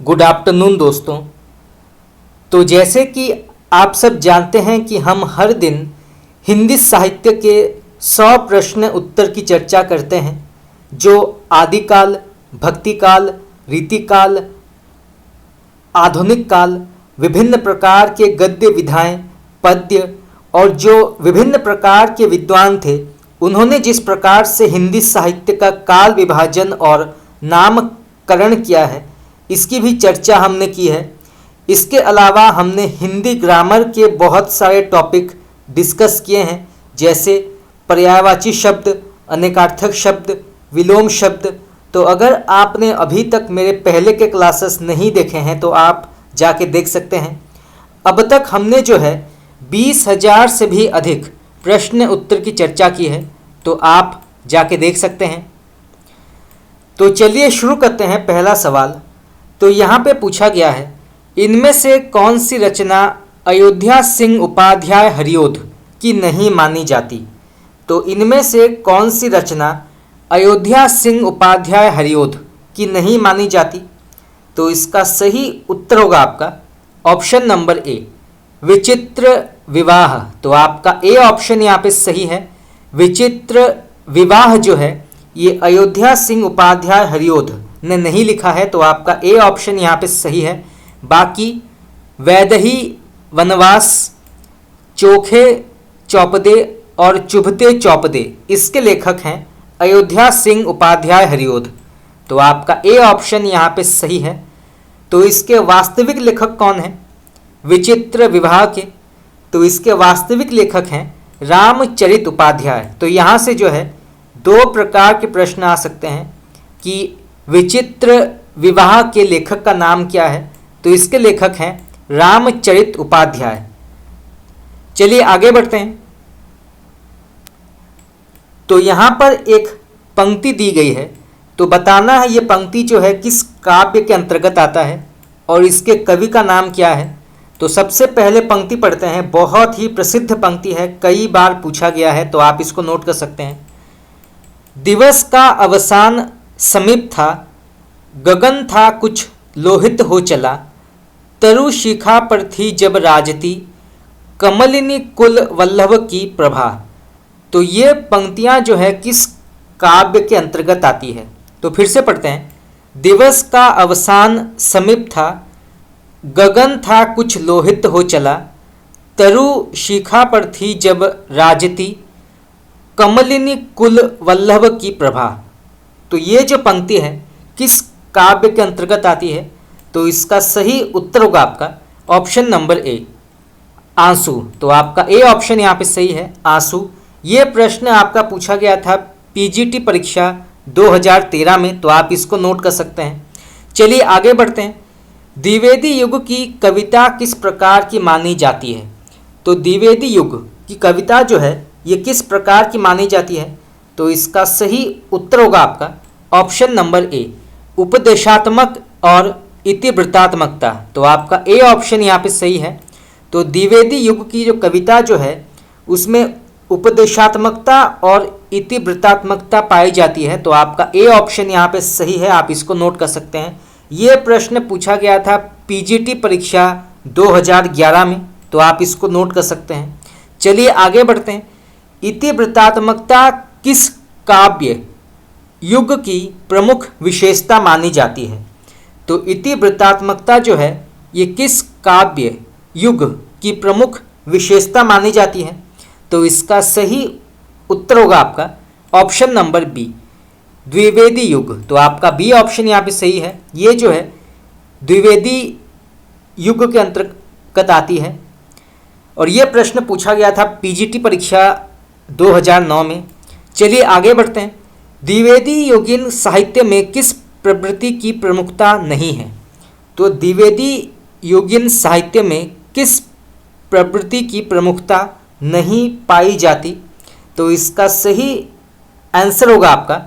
Good afternoon दोस्तों। तो जैसे कि आप सब जानते हैं कि हम हर दिन हिंदी साहित्य के 100 प्रश्न उत्तर की चर्चा करते हैं, जो आदिकाल, भक्तिकाल, रीतिकाल, आधुनिक काल, विभिन्न प्रकार के गद्य विधाएं, पद्य और जो विभिन्न प्रकार के विद्वान थे उन्होंने जिस प्रकार से हिंदी साहित्य का काल विभाजन और नामकरण किया है, इसकी भी चर्चा हमने की है। इसके अलावा हमने हिंदी ग्रामर के बहुत सारे टॉपिक डिस्कस किए हैं, जैसे पर्यायवाची शब्द, अनेकार्थक शब्द, विलोम शब्द। तो अगर आपने अभी तक मेरे पहले के क्लासेस नहीं देखे हैं तो आप जाके देख सकते हैं। अब तक हमने जो है 20,000 से भी अधिक प्रश्न उत्तर की चर्चा की है, तो आप जाके देख सकते हैं। तो चलिए शुरू करते हैं। पहला सवाल तो यहाँ पे पूछा गया है, इनमें से कौन सी रचना अयोध्या सिंह उपाध्याय हरिओध की नहीं मानी जाती। तो इनमें से कौन सी रचना अयोध्या सिंह उपाध्याय हरिओध की नहीं मानी जाती। तो इसका सही उत्तर होगा आपका ऑप्शन नंबर ए, विचित्र विवाह। तो आपका ए ऑप्शन यहाँ पे सही है। विचित्र विवाह जो है ये अयोध्या सिंह उपाध्याय हरिओध ने नहीं लिखा है, तो आपका ए ऑप्शन यहाँ पे सही है। बाकी वैदही वनवास, चोखे चौपदे और चुभते चौपदे, इसके लेखक हैं अयोध्या सिंह उपाध्याय हरिओध। तो आपका ए ऑप्शन यहाँ पे सही है। तो इसके वास्तविक लेखक कौन हैं विचित्र विवाह के। तो इसके वास्तविक लेखक हैं रामचरित उपाध्याय। तो यहाँ से जो है दो प्रकार के प्रश्न आ सकते हैं कि विचित्र विवाह के लेखक का नाम क्या है। तो इसके लेखक हैं रामचरित उपाध्याय। चलिए आगे बढ़ते हैं। तो यहाँ पर एक पंक्ति दी गई है, तो बताना है ये पंक्ति जो है किस काव्य के अंतर्गत आता है और इसके कवि का नाम क्या है। तो सबसे पहले पंक्ति पढ़ते हैं। बहुत ही प्रसिद्ध पंक्ति है, कई बार पूछा गया है, तो आप इसको नोट कर सकते हैं। दिवस का अवसान समीप था, गगन था कुछ लोहित हो चला, तरु शिखा पर थी जब राजती, कमलिनी कुल वल्लभ की प्रभा। तो ये पंक्तियां जो है किस काव्य के अंतर्गत आती है। तो फिर से पढ़ते हैं। दिवस का अवसान समीप था, गगन था कुछ लोहित हो चला, तरु शिखा पर थी जब राजती, कमलिनी कुल वल्लभ की प्रभा। तो ये जो पंक्ति है किस काव्य के अंतर्गत आती है। तो इसका सही उत्तर होगा आपका ऑप्शन नंबर ए, आंसू। तो आपका ए ऑप्शन यहाँ पे सही है, आंसू। ये प्रश्न आपका पूछा गया था पीजीटी परीक्षा 2013 में, तो आप इसको नोट कर सकते हैं। चलिए आगे बढ़ते हैं। द्विवेदी युग की कविता किस प्रकार की मानी जाती है। तो द्विवेदी युग की कविता जो है ये किस प्रकार की मानी जाती है। तो इसका सही उत्तर होगा आपका ऑप्शन नंबर ए, उपदेशात्मक और इतिवृत्तात्मकता। तो आपका ए ऑप्शन यहाँ पे सही है। तो द्विवेदी युग की जो कविता जो है उसमें उपदेशात्मकता और इतिवृत्तात्मकता पाई जाती है। तो आपका ए ऑप्शन यहाँ पे सही है, आप इसको नोट कर सकते हैं। ये प्रश्न पूछा गया था पीजीटी परीक्षा 2011 में, तो आप इसको नोट कर सकते हैं। चलिए आगे बढ़ते हैं। इतिवृत्तात्मकता किस काव्य युग की प्रमुख विशेषता मानी जाती है। तो इतिवृत्तात्मकता जो है ये किस काव्य युग की प्रमुख विशेषता मानी जाती है। तो इसका सही उत्तर होगा आपका ऑप्शन नंबर बी, द्विवेदी युग। तो आपका बी ऑप्शन यहाँ पे सही है। ये जो है द्विवेदी युग के अंतर्गत आती है और ये प्रश्न पूछा गया था पीजीटी परीक्षा 2009 में। चलिए आगे बढ़ते हैं। द्विवेदी योगिन साहित्य में किस प्रवृत्ति की प्रमुखता नहीं है। तो द्विवेदी योगिन साहित्य में किस प्रवृत्ति की प्रमुखता नहीं पाई जाती। तो इसका सही आंसर होगा आपका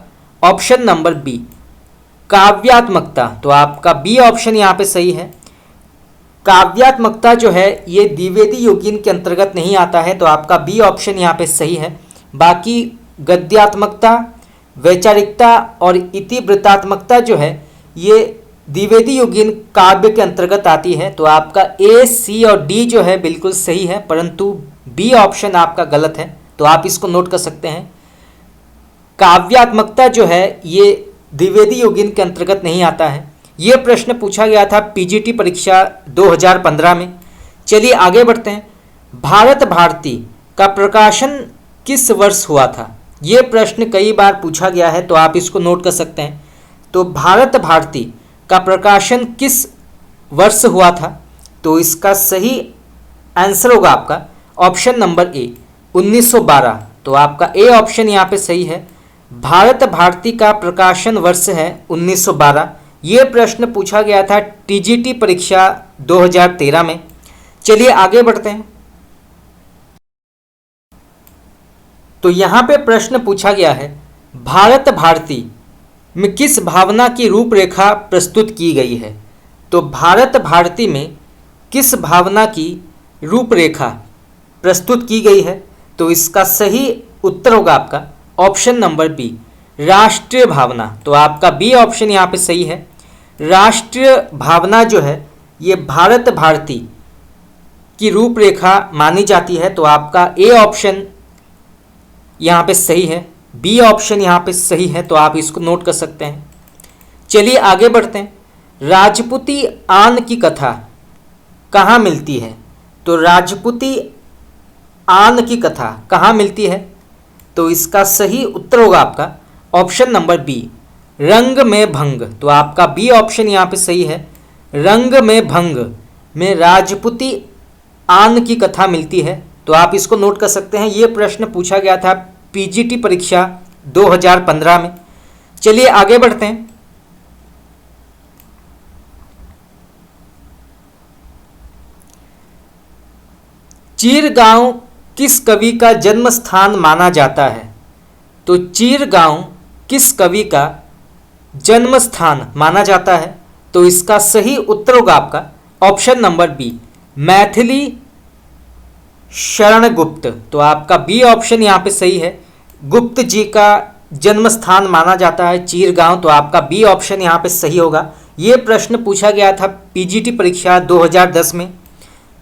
ऑप्शन नंबर बी, काव्यात्मकता। तो आपका बी ऑप्शन यहाँ पे सही है। काव्यात्मकता जो है ये द्विवेदी योगिन के अंतर्गत नहीं आता है, तो आपका बी ऑप्शन यहाँ पे सही है। बाकी गद्यात्मकता, वैचारिकता और इतिवृत्तात्मकता जो है ये द्विवेदी योगिन काव्य के अंतर्गत आती है। तो आपका ए, सी और डी जो है बिल्कुल सही है, परंतु बी ऑप्शन आपका गलत है। तो आप इसको नोट कर सकते हैं। काव्यात्मकता जो है ये द्विवेदी योगिन के अंतर्गत नहीं आता है। ये प्रश्न पूछा गया था पीजीटी परीक्षा 2015 में। चलिए आगे बढ़ते हैं। भारत भारती का प्रकाशन किस वर्ष हुआ था? ये प्रश्न कई बार पूछा गया है, तो आप इसको नोट कर सकते हैं। तो भारत भारती का प्रकाशन किस वर्ष हुआ था? तो इसका सही आंसर होगा आपका ऑप्शन नंबर ए, 1912। तो आपका ए ऑप्शन यहाँ पे सही है। भारत भारती का प्रकाशन वर्ष है 1912। ये प्रश्न पूछा गया था टीजीटी परीक्षा 2013 में। चलिए आगे बढ़ते हैं। तो यहाँ पे प्रश्न पूछा गया है, भारत भारती में किस भावना की रूपरेखा प्रस्तुत की गई है? तो भारत भारती में किस भावना की रूपरेखा प्रस्तुत की गई है? तो इसका सही उत्तर होगा आपका ऑप्शन नंबर बी, राष्ट्रीय भावना। तो आपका बी ऑप्शन यहाँ पे सही है। राष्ट्रीय भावना जो है ये भारत भारती की रूपरेखा मानी जाती है। तो आपका ए ऑप्शन यहाँ पे सही है, बी ऑप्शन यहाँ पे सही है। तो आप इसको नोट कर सकते हैं। चलिए आगे बढ़ते हैं। राजपूती आन की कथा कहाँ मिलती है? तो राजपूती आन की कथा कहाँ मिलती है? तो इसका सही उत्तर होगा आपका ऑप्शन नंबर बी, रंग में भंग। तो आपका बी ऑप्शन यहाँ पे सही है। रंग में भंग में राजपूती आन की कथा मिलती है। तो आप इसको नोट कर सकते हैं। ये प्रश्न पूछा गया था पीजीटी परीक्षा 2015 में। चलिए आगे बढ़ते हैं। चीरगांव किस कवि का जन्म स्थान माना जाता है? तो चीरगांव किस कवि का जन्म स्थान माना जाता है? तो इसका सही उत्तर होगा आपका option number B, Maithili Sharan Gupt. तो आपका बी ऑप्शन यहाँ पे सही है। गुप्त जी का जन्म स्थान माना जाता है चीरगांव। तो आपका बी ऑप्शन यहाँ पे सही होगा। ये प्रश्न पूछा गया था पीजीटी परीक्षा 2010 में।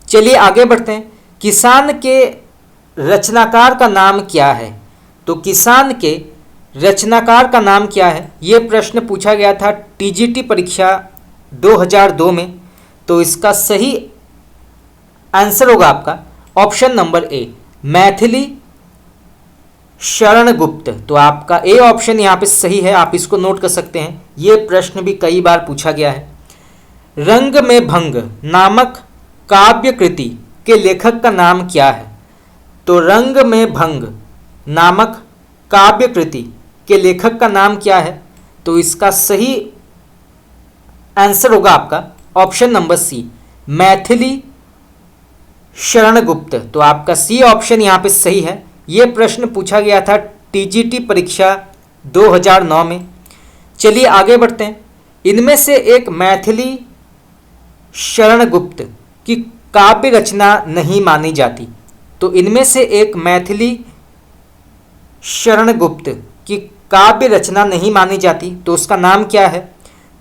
चलिए आगे बढ़ते हैं। किसान के रचनाकार का नाम क्या है? तो किसान के रचनाकार का नाम क्या है? ये प्रश्न पूछा गया था टीजीटी परीक्षा 2002 में। तो इसका सही आंसर होगा आपका ऑप्शन नंबर ए, मैथिली शरण गुप्त। तो आपका ए ऑप्शन यहाँ पे सही है। आप इसको नोट कर सकते हैं। ये प्रश्न भी कई बार पूछा गया है। रंग में भंग नामक काव्य कृति के लेखक का नाम क्या है? तो रंग में भंग नामक काव्य कृति के लेखक का नाम क्या है? तो इसका सही आंसर होगा आपका ऑप्शन नंबर सी, मैथिली शरण गुप्त। तो आपका सी ऑप्शन यहाँ पे सही है। ये प्रश्न पूछा गया था टीजीटी परीक्षा 2009 में। चलिए आगे बढ़ते हैं। इनमें से एक मैथिली शरण गुप्त की काव्य रचना नहीं मानी जाती। तो इनमें से एक मैथिली शरण गुप्त की काव्य रचना नहीं मानी जाती, तो उसका नाम क्या है?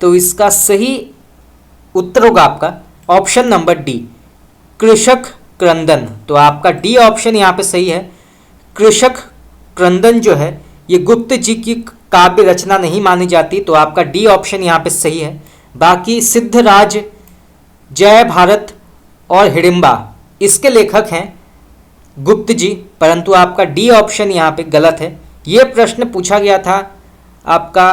तो इसका सही उत्तर होगा आपका ऑप्शन नंबर डी, कृषक क्रंदन। तो आपका डी ऑप्शन यहाँ पे सही है। कृषक क्रंदन जो है ये गुप्त जी की काव्य रचना नहीं मानी जाती। तो आपका डी ऑप्शन यहाँ पे सही है। बाकी सिद्धराज, जय भारत और हिडिंबा इसके लेखक हैं गुप्त जी, परंतु आपका डी ऑप्शन यहाँ पे गलत है। ये प्रश्न पूछा गया था आपका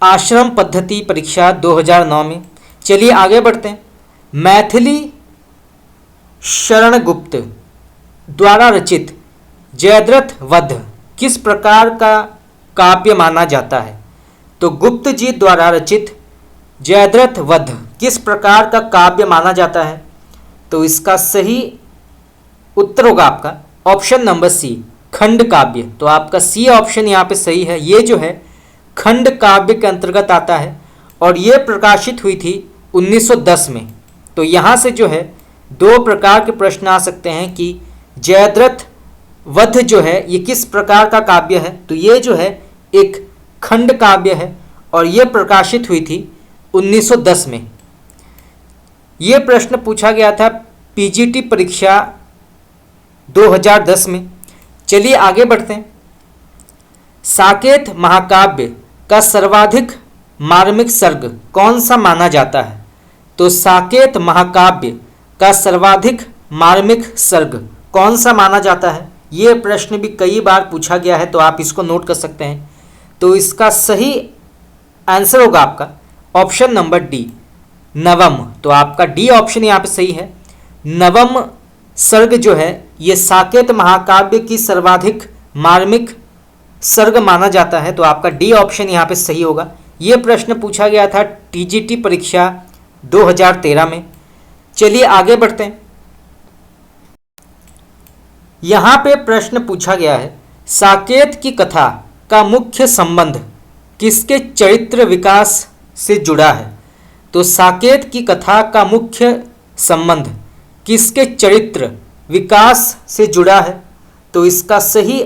आश्रम पद्धति परीक्षा 2009 में। चलिए आगे बढ़ते हैं। मैथिली शरण गुप्त द्वारा रचित जयद्रथ वध किस प्रकार का काव्य माना जाता है? तो गुप्त जी द्वारा रचित जयद्रथ वध किस प्रकार का काव्य माना जाता है? तो इसका सही उत्तर होगा आपका ऑप्शन नंबर सी, खंड काव्य। तो आपका सी ऑप्शन यहाँ पे सही है। ये जो है खंड काव्य के अंतर्गत आता है और ये प्रकाशित हुई थी 1910 में। तो यहाँ से जो है दो प्रकार के प्रश्न आ सकते हैं कि जयद्रथ वध जो है ये किस प्रकार का काव्य है? तो ये जो है एक खंड काव्य है और ये प्रकाशित हुई थी 1910 में। ये प्रश्न पूछा गया था पीजीटी परीक्षा 2010 में। चलिए आगे बढ़ते हैं। साकेत महाकाव्य का सर्वाधिक मार्मिक सर्ग कौन सा माना जाता है? तो साकेत महाकाव्य का सर्वाधिक मार्मिक सर्ग कौन सा माना जाता है? ये प्रश्न भी कई बार पूछा गया है, तो आप इसको नोट कर सकते हैं। तो इसका सही आंसर होगा आपका ऑप्शन नंबर डी, नवम। तो आपका डी ऑप्शन यहाँ पे सही है। नवम सर्ग जो है ये साकेत महाकाव्य की सर्वाधिक मार्मिक सर्ग माना जाता है। तो आपका डी ऑप्शन यहाँ पे सही होगा। ये प्रश्न पूछा गया था टीजीटी परीक्षा 2013 में। चलिए आगे बढ़ते हैं। यहाँ पे प्रश्न पूछा गया है साकेत की कथा का मुख्य संबंध किसके चरित्र विकास से जुड़ा है? तो साकेत की कथा का मुख्य संबंध किसके चरित्र विकास से जुड़ा है? तो इसका सही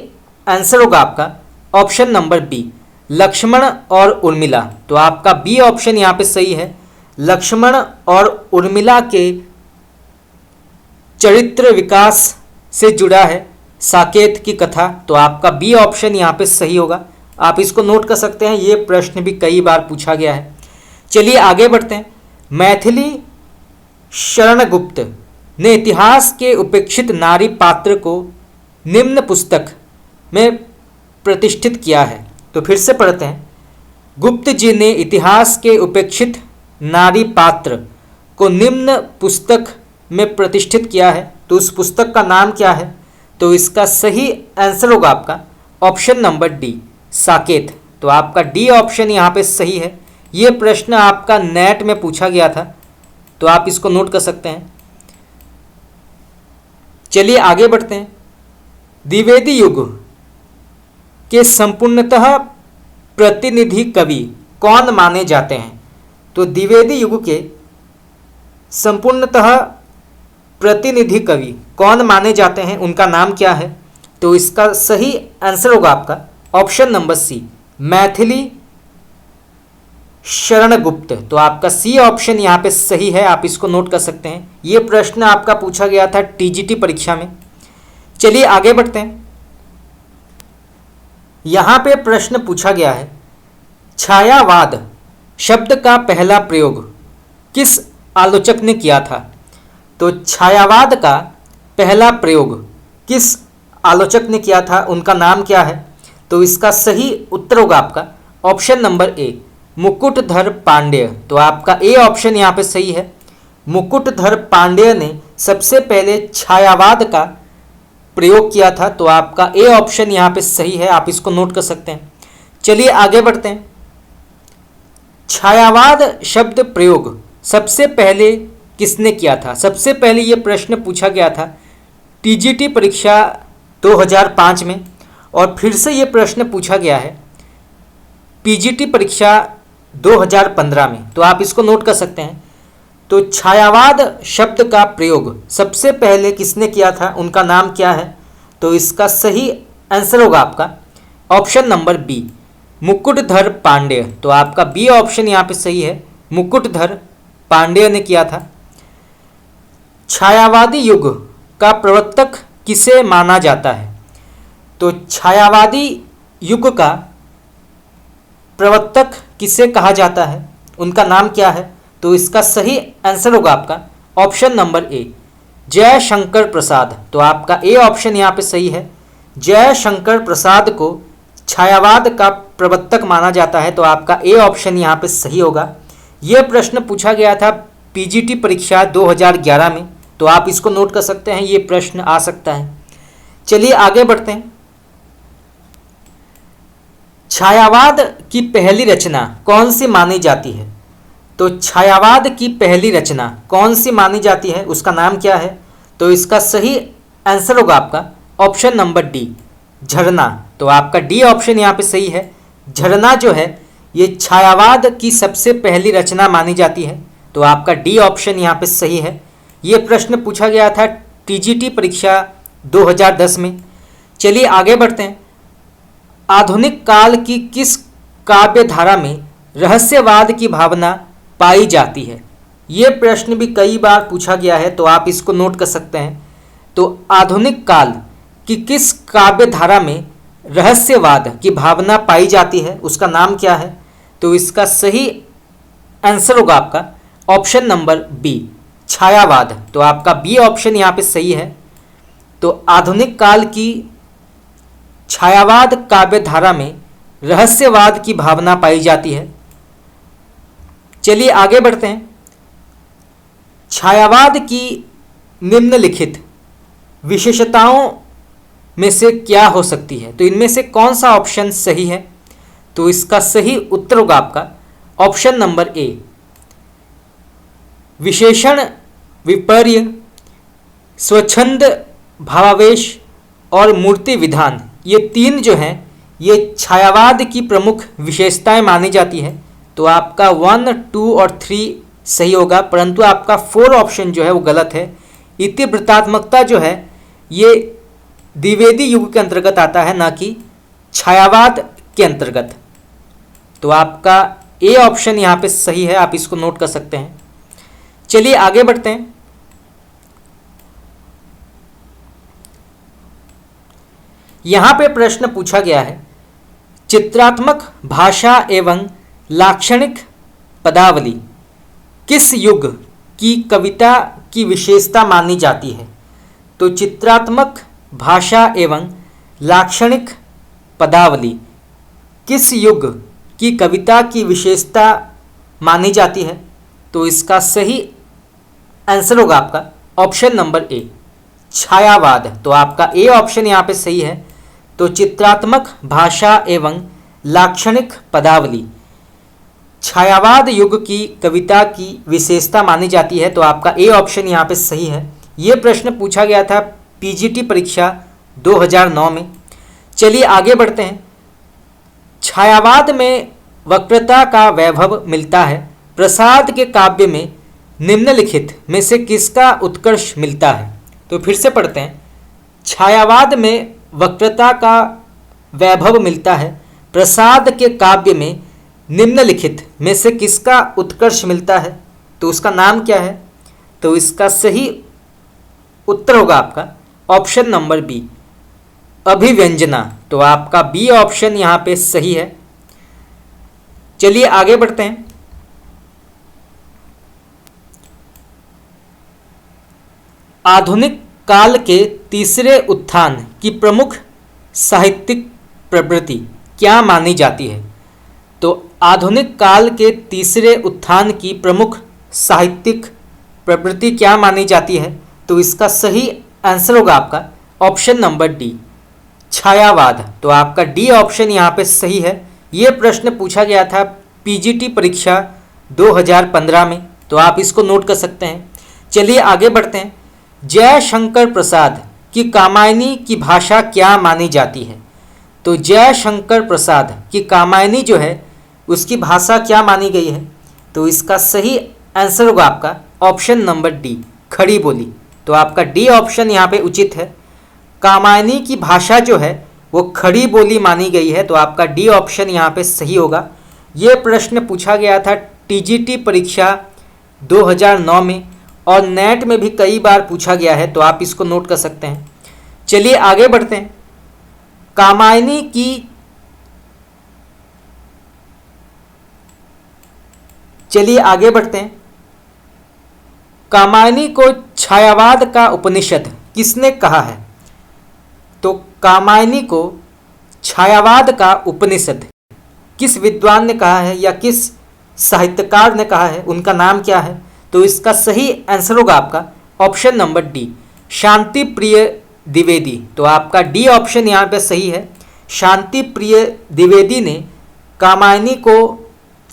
आंसर होगा आपका ऑप्शन नंबर बी, लक्ष्मण और उर्मिला। तो आपका बी ऑप्शन यहाँ पे सही है। लक्ष्मण और उर्मिला के चरित्र विकास से जुड़ा है साकेत की कथा। तो आपका बी ऑप्शन यहाँ पे सही होगा। आप इसको नोट कर सकते हैं, ये प्रश्न भी कई बार पूछा गया है। चलिए आगे बढ़ते हैं। मैथिली शरणगुप्त ने इतिहास के उपेक्षित नारी पात्र को निम्न पुस्तक में प्रतिष्ठित किया है। तो फिर से पढ़ते हैं। गुप्त जी ने इतिहास के उपेक्षित नारी पात्र को निम्न पुस्तक में प्रतिष्ठित किया है। तो उस पुस्तक का नाम क्या है? तो इसका सही आंसर होगा आपका ऑप्शन नंबर डी, साकेत। तो आपका डी ऑप्शन यहाँ पे सही है। ये प्रश्न आपका नेट में पूछा गया था, तो आप इसको नोट कर सकते हैं। चलिए आगे बढ़ते हैं। द्विवेदी युग के संपूर्णतः प्रतिनिधि कवि कौन माने जाते हैं? तो द्विवेदी युग के संपूर्णतः प्रतिनिधि कवि कौन माने जाते हैं, उनका नाम क्या है? तो इसका सही आंसर होगा आपका ऑप्शन नंबर सी, मैथिली शरणगुप्त। तो आपका सी ऑप्शन यहाँ पे सही है। आप इसको नोट कर सकते हैं। ये प्रश्न आपका पूछा गया था टीजीटी परीक्षा में। चलिए आगे बढ़ते हैं। यहाँ पे प्रश्न पूछा गया है छायावाद शब्द का पहला प्रयोग किस आलोचक ने किया था? तो छायावाद का पहला प्रयोग किस आलोचक ने किया था, उनका नाम क्या है? तो इसका सही उत्तर होगा आपका ऑप्शन नंबर ए, मुकुटधर पांडेय। तो आपका ए ऑप्शन यहाँ पे सही है। मुकुटधर पांडेय ने सबसे पहले छायावाद का प्रयोग किया था। तो आपका ए ऑप्शन यहाँ पे सही है। आप इसको नोट कर सकते हैं। चलिए आगे बढ़ते हैं। छायावाद शब्द प्रयोग सबसे पहले किसने किया था? सबसे पहले ये प्रश्न पूछा गया था टीजीटी परीक्षा 2005 में, और फिर से ये प्रश्न पूछा गया है पीजीटी परीक्षा 2015 में। तो आप इसको नोट कर सकते हैं। तो छायावाद शब्द का प्रयोग सबसे पहले किसने किया था, उनका नाम क्या है? तो इसका सही आंसर होगा आपका option number B, Mukutdhar Pandey. तो आपका बी ऑप्शन यहाँ पे सही है, मुकुटधर पांडेय ने किया था। छायावादी युग का प्रवर्तक किसे माना जाता है? तो छायावादी युग का प्रवर्तक किसे कहा जाता है, उनका नाम क्या है? तो इसका सही आंसर होगा आपका ऑप्शन नंबर ए, जयशंकर प्रसाद। तो आपका ए ऑप्शन यहाँ पे सही है। जयशंकर प्रसाद को छायावाद का प्रवर्तक माना जाता है। तो आपका ए ऑप्शन यहाँ पे सही होगा। यह प्रश्न पूछा गया था पीजीटी परीक्षा 2011 में। तो आप इसको नोट कर सकते हैं, ये प्रश्न आ सकता है। चलिए आगे बढ़ते हैं। छायावाद की पहली रचना कौन सी मानी जाती है? तो छायावाद की पहली रचना कौन सी मानी जाती है, उसका नाम क्या है? तो इसका सही आंसर होगा आपका ऑप्शन नंबर डी, झरना। तो आपका डी ऑप्शन यहाँ पे सही है। झरना जो है ये छायावाद की सबसे पहली रचना मानी जाती है। तो आपका डी ऑप्शन यहाँ पे सही है। ये प्रश्न पूछा गया था टीजीटी परीक्षा 2010 में। चलिए आगे बढ़ते हैं। आधुनिक काल की किस काव्य धारा में रहस्यवाद की भावना पाई जाती है? ये प्रश्न भी कई बार पूछा गया है, तो आप इसको नोट कर सकते हैं। तो आधुनिक काल की किस काव्य धारा में रहस्यवाद की भावना पाई जाती है, उसका नाम क्या है? तो इसका सही आंसर होगा आपका ऑप्शन नंबर बी, छायावाद। तो आपका बी ऑप्शन यहाँ पे सही है। तो आधुनिक काल की छायावाद काव्य धारा में रहस्यवाद की भावना पाई जाती है। चलिए आगे बढ़ते हैं। छायावाद की निम्नलिखित विशेषताओं में से क्या हो सकती है? तो इनमें से कौन सा ऑप्शन सही है? तो इसका सही उत्तर होगा आपका ऑप्शन नंबर ए, विशेषण विपर्य, स्वच्छंद भावावेश और मूर्ति विधान। ये तीन जो हैं ये छायावाद की प्रमुख विशेषताएं मानी जाती है। तो आपका 1, 2 और 3 सही होगा, परंतु आपका 4 ऑप्शन जो है वो गलत है। इतिवृत्तात्मकता जो है ये द्विवेदी युग के अंतर्गत आता है, ना कि छायावाद के अंतर्गत। तो आपका ए ऑप्शन यहाँ पे सही है, आप इसको नोट कर सकते हैं। चलिए आगे बढ़ते हैं। यहाँ पे प्रश्न पूछा गया है, चित्रात्मक भाषा एवं लाक्षणिक पदावली किस युग की कविता की विशेषता मानी जाती है? तो चित्रात्मक भाषा एवं लाक्षणिक पदावली किस युग की कविता की विशेषता मानी जाती है? तो इसका सही आंसर होगा आपका ऑप्शन नंबर ए, छायावाद। तो आपका ए ऑप्शन यहाँ पे सही है। तो चित्रात्मक भाषा एवं लाक्षणिक पदावली छायावाद युग की कविता की विशेषता मानी जाती है। तो आपका ए ऑप्शन यहाँ पे सही है। ये प्रश्न पूछा गया था पीजीटी परीक्षा 2009 में। चलिए आगे बढ़ते हैं। छायावाद में वक्रता का वैभव मिलता है, प्रसाद के काव्य में निम्नलिखित में से किसका उत्कर्ष मिलता है? तो फिर से पढ़ते हैं। छायावाद में वक्रता का वैभव मिलता है, प्रसाद के काव्य में निम्नलिखित में से किसका उत्कर्ष मिलता है? तो उसका नाम क्या है? तो इसका सही उत्तर होगा आपका ऑप्शन नंबर बी, अभिव्यंजना। तो आपका बी ऑप्शन यहाँ पे सही है। चलिए आगे बढ़ते हैं। आधुनिक काल के तीसरे उत्थान की प्रमुख साहित्यिक प्रवृत्ति क्या मानी जाती है? तो आधुनिक काल के तीसरे उत्थान की प्रमुख साहित्यिक प्रवृत्ति क्या मानी जाती है? तो इसका सही आंसर होगा आपका ऑप्शन नंबर डी, छायावाद। तो आपका डी ऑप्शन यहाँ पे सही है। ये प्रश्न पूछा गया था पीजीटी परीक्षा 2015 में, तो आप इसको नोट कर सकते हैं। चलिए आगे बढ़ते हैं। जयशंकर प्रसाद की कामायनी की भाषा क्या मानी जाती है? तो जयशंकर प्रसाद की कामायनी जो है उसकी भाषा क्या मानी गई है? तो इसका सही आंसर होगा आपका ऑप्शन नंबर डी, खड़ी बोली। तो आपका डी ऑप्शन यहाँ पे उचित है। कामायनी की भाषा जो है वो खड़ी बोली मानी गई है। तो आपका डी ऑप्शन यहाँ पे सही होगा। ये प्रश्न पूछा गया था टीजीटी परीक्षा 2009 में और नेट में भी कई बार पूछा गया है, तो आप इसको नोट कर सकते हैं। चलिए आगे बढ़ते हैं। कामायनी की चलिए आगे बढ़ते हैं। कामायनी को छायावाद का उपनिषद किसने कहा है? तो कामायनी को छायावाद का उपनिषद किस विद्वान ने कहा है या किस साहित्यकार ने कहा है? उनका नाम क्या है? तो इसका सही आंसर होगा आपका ऑप्शन नंबर डी, शांति प्रिय द्विवेदी। तो आपका डी ऑप्शन यहाँ पे सही है। शांति प्रिय द्विवेदी ने कामायनी को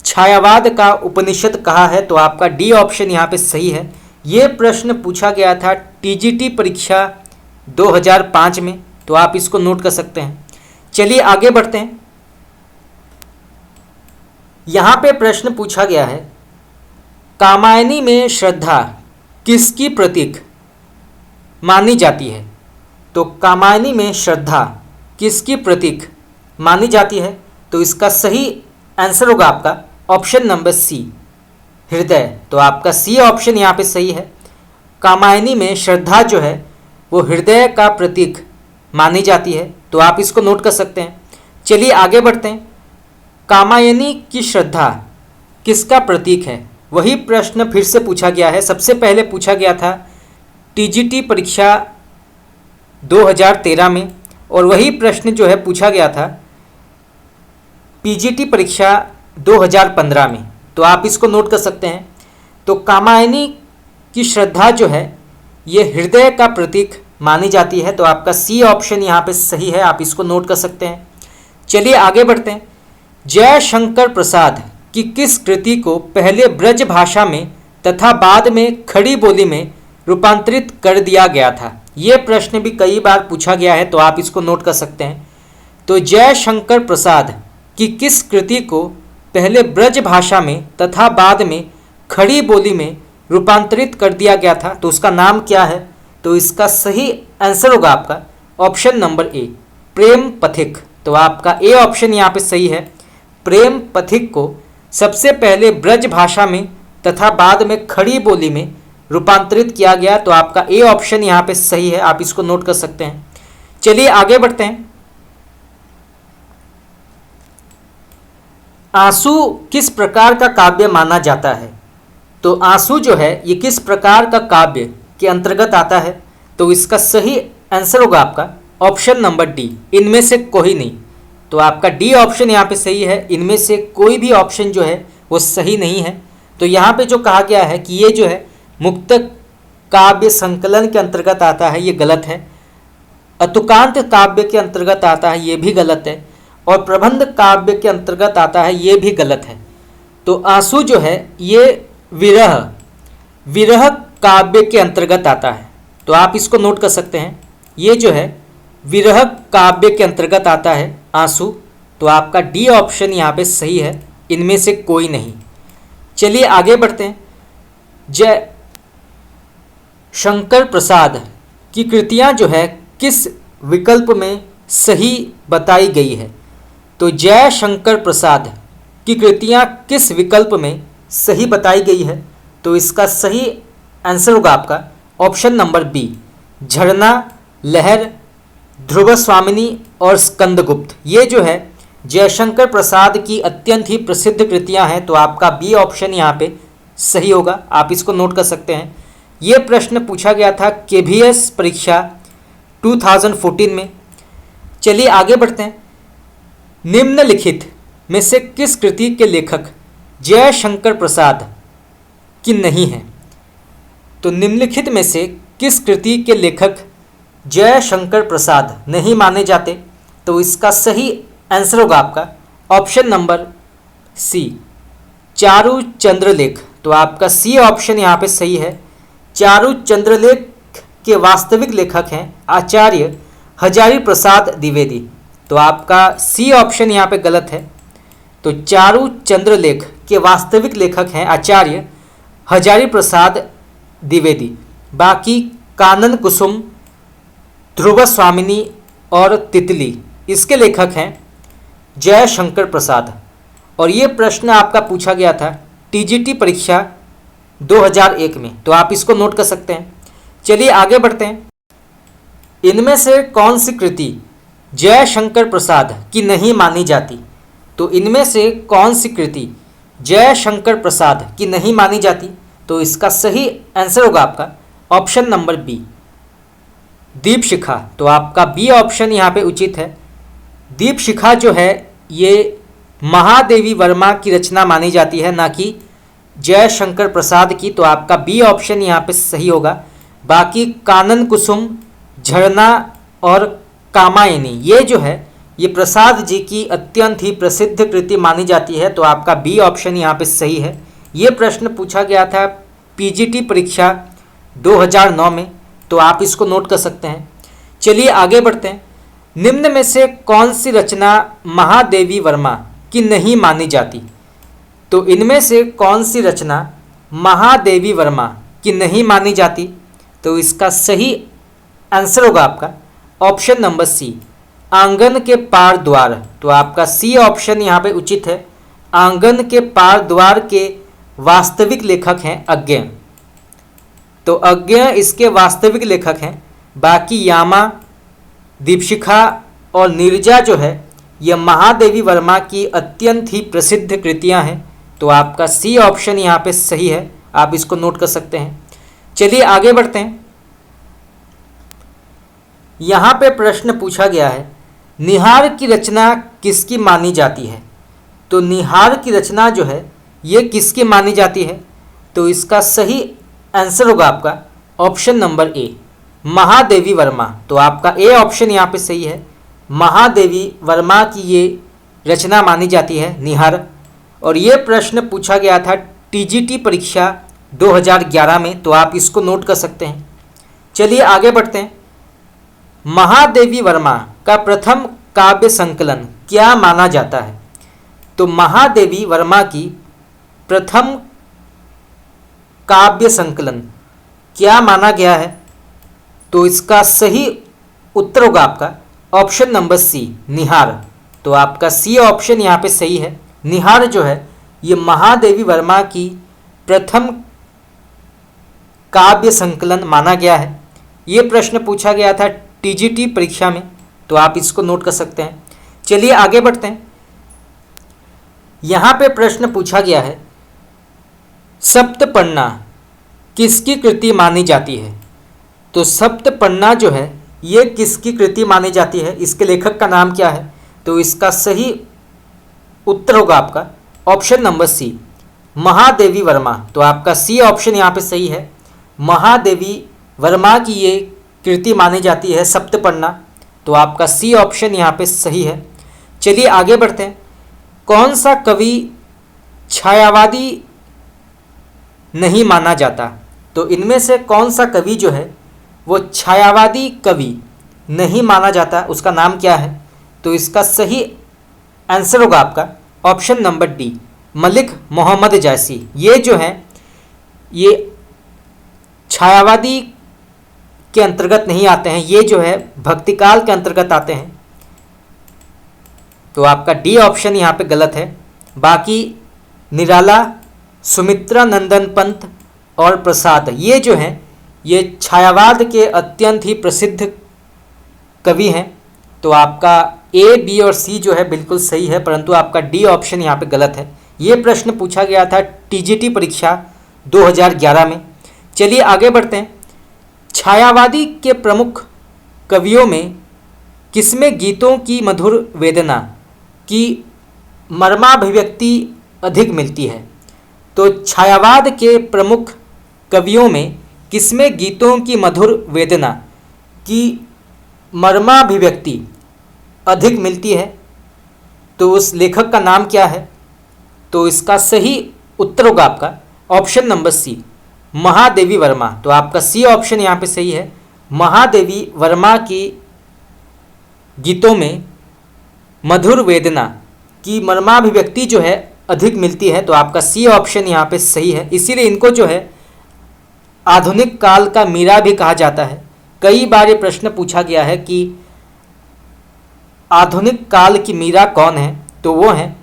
छायावाद का उपनिषद कहा है। तो आपका डी ऑप्शन यहाँ पे सही है। ये प्रश्न पूछा गया था टीजीटी परीक्षा 2005 में, तो आप इसको नोट कर सकते हैं। चलिए आगे बढ़ते हैं। यहाँ पे प्रश्न पूछा गया है, कामायनी में श्रद्धा किसकी प्रतीक मानी जाती है? तो कामायनी में श्रद्धा किसकी प्रतीक मानी जाती है? तो इसका सही आंसर होगा आपका ऑप्शन नंबर सी हृदय। तो आपका सी ऑप्शन यहाँ पे सही है। कामायनी में श्रद्धा जो है वो हृदय का प्रतीक मानी जाती है, तो आप इसको नोट कर सकते हैं। चलिए आगे बढ़ते हैं। कामायनी की श्रद्धा किसका प्रतीक है? वही प्रश्न फिर से पूछा गया है। सबसे पहले पूछा गया था टीजीटी परीक्षा 2013 में, और वही प्रश्न जो है पूछा गया था पीजीटी परीक्षा 2015 में, तो आप इसको नोट कर सकते हैं। तो कामायनी की श्रद्धा जो है ये हृदय का प्रतीक मानी जाती है, तो आपका सी ऑप्शन यहाँ पे सही है, आप इसको नोट कर सकते हैं। चलिए आगे बढ़ते हैं। जयशंकर प्रसाद की किस कृति को पहले ब्रज भाषा में तथा बाद में खड़ी बोली में रूपांतरित कर दिया गया था? ये प्रश्न भी कई बार पूछा गया है, तो आप इसको नोट कर सकते हैं। तो जयशंकर प्रसाद की किस कृति को पहले ब्रज भाषा में तथा बाद में खड़ी बोली में रूपांतरित कर दिया गया था, तो उसका नाम क्या है? तो इसका सही आंसर होगा आपका ऑप्शन नंबर ए, प्रेम पथिक। तो आपका ए ऑप्शन यहाँ पे सही है। प्रेम पथिक को सबसे पहले ब्रज भाषा में तथा बाद में खड़ी बोली में रूपांतरित किया गया, तो आपका ए ऑप्शन यहाँ पे सही है, आप इसको नोट कर सकते हैं। चलिए आगे बढ़ते हैं। आंसू किस प्रकार का काव्य माना जाता है? तो आंसू जो है ये किस प्रकार का काव्य के अंतर्गत आता है? तो इसका सही आंसर होगा आपका ऑप्शन नंबर डी, इनमें से कोई नहीं। तो आपका डी ऑप्शन यहाँ पे सही है, इनमें से कोई भी ऑप्शन जो है वो सही नहीं है। तो यहाँ पे जो कहा गया है कि ये जो है मुक्त काव्य संकलन के अंतर्गत आता है, ये गलत है। अतुकांत काव्य के अंतर्गत आता है, ये भी गलत है। और प्रबंध काव्य के अंतर्गत आता है, ये भी गलत है। तो आंसू जो है ये विरह काव्य के अंतर्गत आता है, तो आप इसको नोट कर सकते हैं। ये जो है विरह काव्य के अंतर्गत आता है आंसू, तो आपका डी ऑप्शन यहाँ पे सही है, इनमें से कोई नहीं। चलिए आगे बढ़ते हैं। जय शंकर प्रसाद की कृतियाँ जो है किस विकल्प में सही बताई गई है? तो जय शंकर प्रसाद की कृतियाँ किस विकल्प में सही बताई गई है? तो इसका सही आंसर होगा आपका ऑप्शन नंबर बी, झरना, लहर, ध्रुव स्वामिनी और स्कंदगुप्त। ये जो है जयशंकर प्रसाद की अत्यंत ही प्रसिद्ध कृतियां हैं, तो आपका बी ऑप्शन यहाँ पे सही होगा, आप इसको नोट कर सकते हैं। ये प्रश्न पूछा गया था केबीएस परीक्षा 2014 में। चलिए आगे बढ़ते हैं। निम्नलिखित में से किस कृति के लेखक जयशंकर प्रसाद की नहीं है? तो निम्नलिखित में से किस कृति के लेखक जयशंकर प्रसाद नहीं माने जाते? तो इसका सही आंसर होगा आपका ऑप्शन नंबर सी, चारु चंद्रलेख। तो आपका सी ऑप्शन यहाँ पे सही है। चारु चंद्रलेख के वास्तविक लेखक हैं आचार्य हजारी प्रसाद द्विवेदी, तो आपका सी ऑप्शन यहाँ पे गलत है। तो चारु चंद्रलेख के वास्तविक लेखक हैं आचार्य हजारी प्रसाद द्विवेदी। बाकी कानन कुसुम, ध्रुव स्वामिनी और तितली, इसके लेखक हैं जयशंकर प्रसाद। और ये प्रश्न आपका पूछा गया था टीजीटी परीक्षा 2001 में, तो आप इसको नोट कर सकते हैं। चलिए आगे बढ़ते हैं। इनमें से कौन सी कृति जयशंकर प्रसाद की नहीं मानी जाती? तो इनमें से कौन सी कृति जयशंकर प्रसाद की नहीं मानी जाती? तो इसका सही आंसर होगा आपका ऑप्शन नंबर बी, दीपशिखा। तो आपका बी ऑप्शन यहाँ पे उचित है। दीपशिखा जो है ये महादेवी वर्मा की रचना मानी जाती है, ना कि जयशंकर प्रसाद की, तो आपका बी ऑप्शन यहाँ पे सही होगा। बाकी कानन कुसुम, झरना और कामायनी, ये जो है ये प्रसाद जी की अत्यंत ही प्रसिद्ध कृति मानी जाती है, तो आपका बी ऑप्शन यहाँ पे सही है। ये प्रश्न पूछा गया था पीजीटी परीक्षा 2009 में, तो आप इसको नोट कर सकते हैं। चलिए आगे बढ़ते हैं। निम्न में से कौन सी रचना महादेवी वर्मा की नहीं मानी जाती? तो इनमें से कौन सी रचना महादेवी वर्मा की नहीं मानी जाती? तो इसका सही आंसर होगा आपका ऑप्शन नंबर सी, आंगन के पार द्वार। तो आपका सी ऑप्शन यहाँ पे उचित है। आंगन के पार द्वार के वास्तविक लेखक हैं अज्ञ। तो अज्ञ इसके वास्तविक लेखक हैं। बाकी यामा, दीपशिखा और नीरजा जो है यह महादेवी वर्मा की अत्यंत ही प्रसिद्ध कृतियां हैं। तो आपका सी ऑप्शन यहाँ पे सही है, आप इसको नोट कर सकते हैं। चलिए आगे बढ़ते हैं। यहाँ पे प्रश्न पूछा गया है, निहार की रचना किसकी मानी जाती है। तो निहार की रचना जो है ये किसकी मानी जाती है। तो इसका सही आंसर होगा आपका ऑप्शन नंबर ए, महादेवी वर्मा। तो आपका ए ऑप्शन यहाँ पे सही है, महादेवी वर्मा की ये रचना मानी जाती है निहार। और ये प्रश्न पूछा गया था टीजीटी परीक्षा 2011 में, तो आप इसको नोट कर सकते हैं। चलिए आगे बढ़ते हैं। महादेवी वर्मा का प्रथम काव्य संकलन क्या माना जाता है। तो महादेवी वर्मा की प्रथम काव्य संकलन क्या माना गया है। तो इसका सही उत्तर होगा आपका ऑप्शन नंबर सी, निहार। तो आपका सी ऑप्शन यहाँ पे सही है। निहार जो है ये महादेवी वर्मा की प्रथम काव्य संकलन माना गया है। ये प्रश्न पूछा गया था टीजीटी परीक्षा में, तो आप इसको नोट कर सकते हैं। चलिए आगे बढ़ते हैं। यहाँ पे प्रश्न पूछा गया है, सप्तपन्ना किसकी कृति मानी जाती है। तो सप्तपन्ना जो है ये किसकी कृति मानी जाती है, इसके लेखक का नाम क्या है। तो इसका सही उत्तर होगा आपका option number C, Mahadevi Verma. तो आपका सी ऑप्शन यहाँ पे सही है, महादेवी वर्मा की ये कृति मानी जाती है सप्तपन्ना। तो आपका सी ऑप्शन यहाँ पे सही है। चलिए आगे बढ़ते हैं। कौन सा कवि छायावादी नहीं माना जाता। तो इनमें से कौन सा कवि जो है वो छायावादी कवि नहीं माना जाता, उसका नाम क्या है। तो इसका सही आंसर होगा आपका option number D, Malik Mohammad Jayasi. ये जो हैं ये छायावादी के अंतर्गत नहीं आते हैं, ये जो है भक्तिकाल के अंतर्गत आते हैं। तो आपका डी ऑप्शन यहाँ पे गलत है। बाकी निराला, सुमित्रा नंदन पंत और प्रसाद ये जो हैं ये छायावाद के अत्यंत ही प्रसिद्ध कवि हैं। तो आपका ए, बी और सी जो है बिल्कुल सही है, परंतु आपका डी ऑप्शन यहाँ पे गलत है। ये प्रश्न पूछा गया था टीजीटी परीक्षा 2011 में। चलिए आगे बढ़ते हैं। छायावादी के प्रमुख कवियों में किसमें गीतों की मधुर वेदना की मर्माभिव्यक्ति अधिक मिलती है। तो छायावाद के प्रमुख कवियों में किसमें गीतों की मधुर वेदना की मर्माभिव्यक्ति अधिक मिलती है। तो उस लेखक का नाम क्या है। तो इसका सही उत्तर होगा आपका option number C, Mahadevi Verma. तो आपका सी ऑप्शन यहाँ पे सही है, महादेवी वर्मा की गीतों में मधुर वेदना की मर्माभिव्यक्ति जो है अधिक मिलती है। तो आपका सी ऑप्शन यहाँ पे सही है। इसीलिए इनको जो है आधुनिक काल का मीरा भी कहा जाता है। कई बार ये प्रश्न पूछा गया है कि आधुनिक काल की मीरा कौन है। तो वो है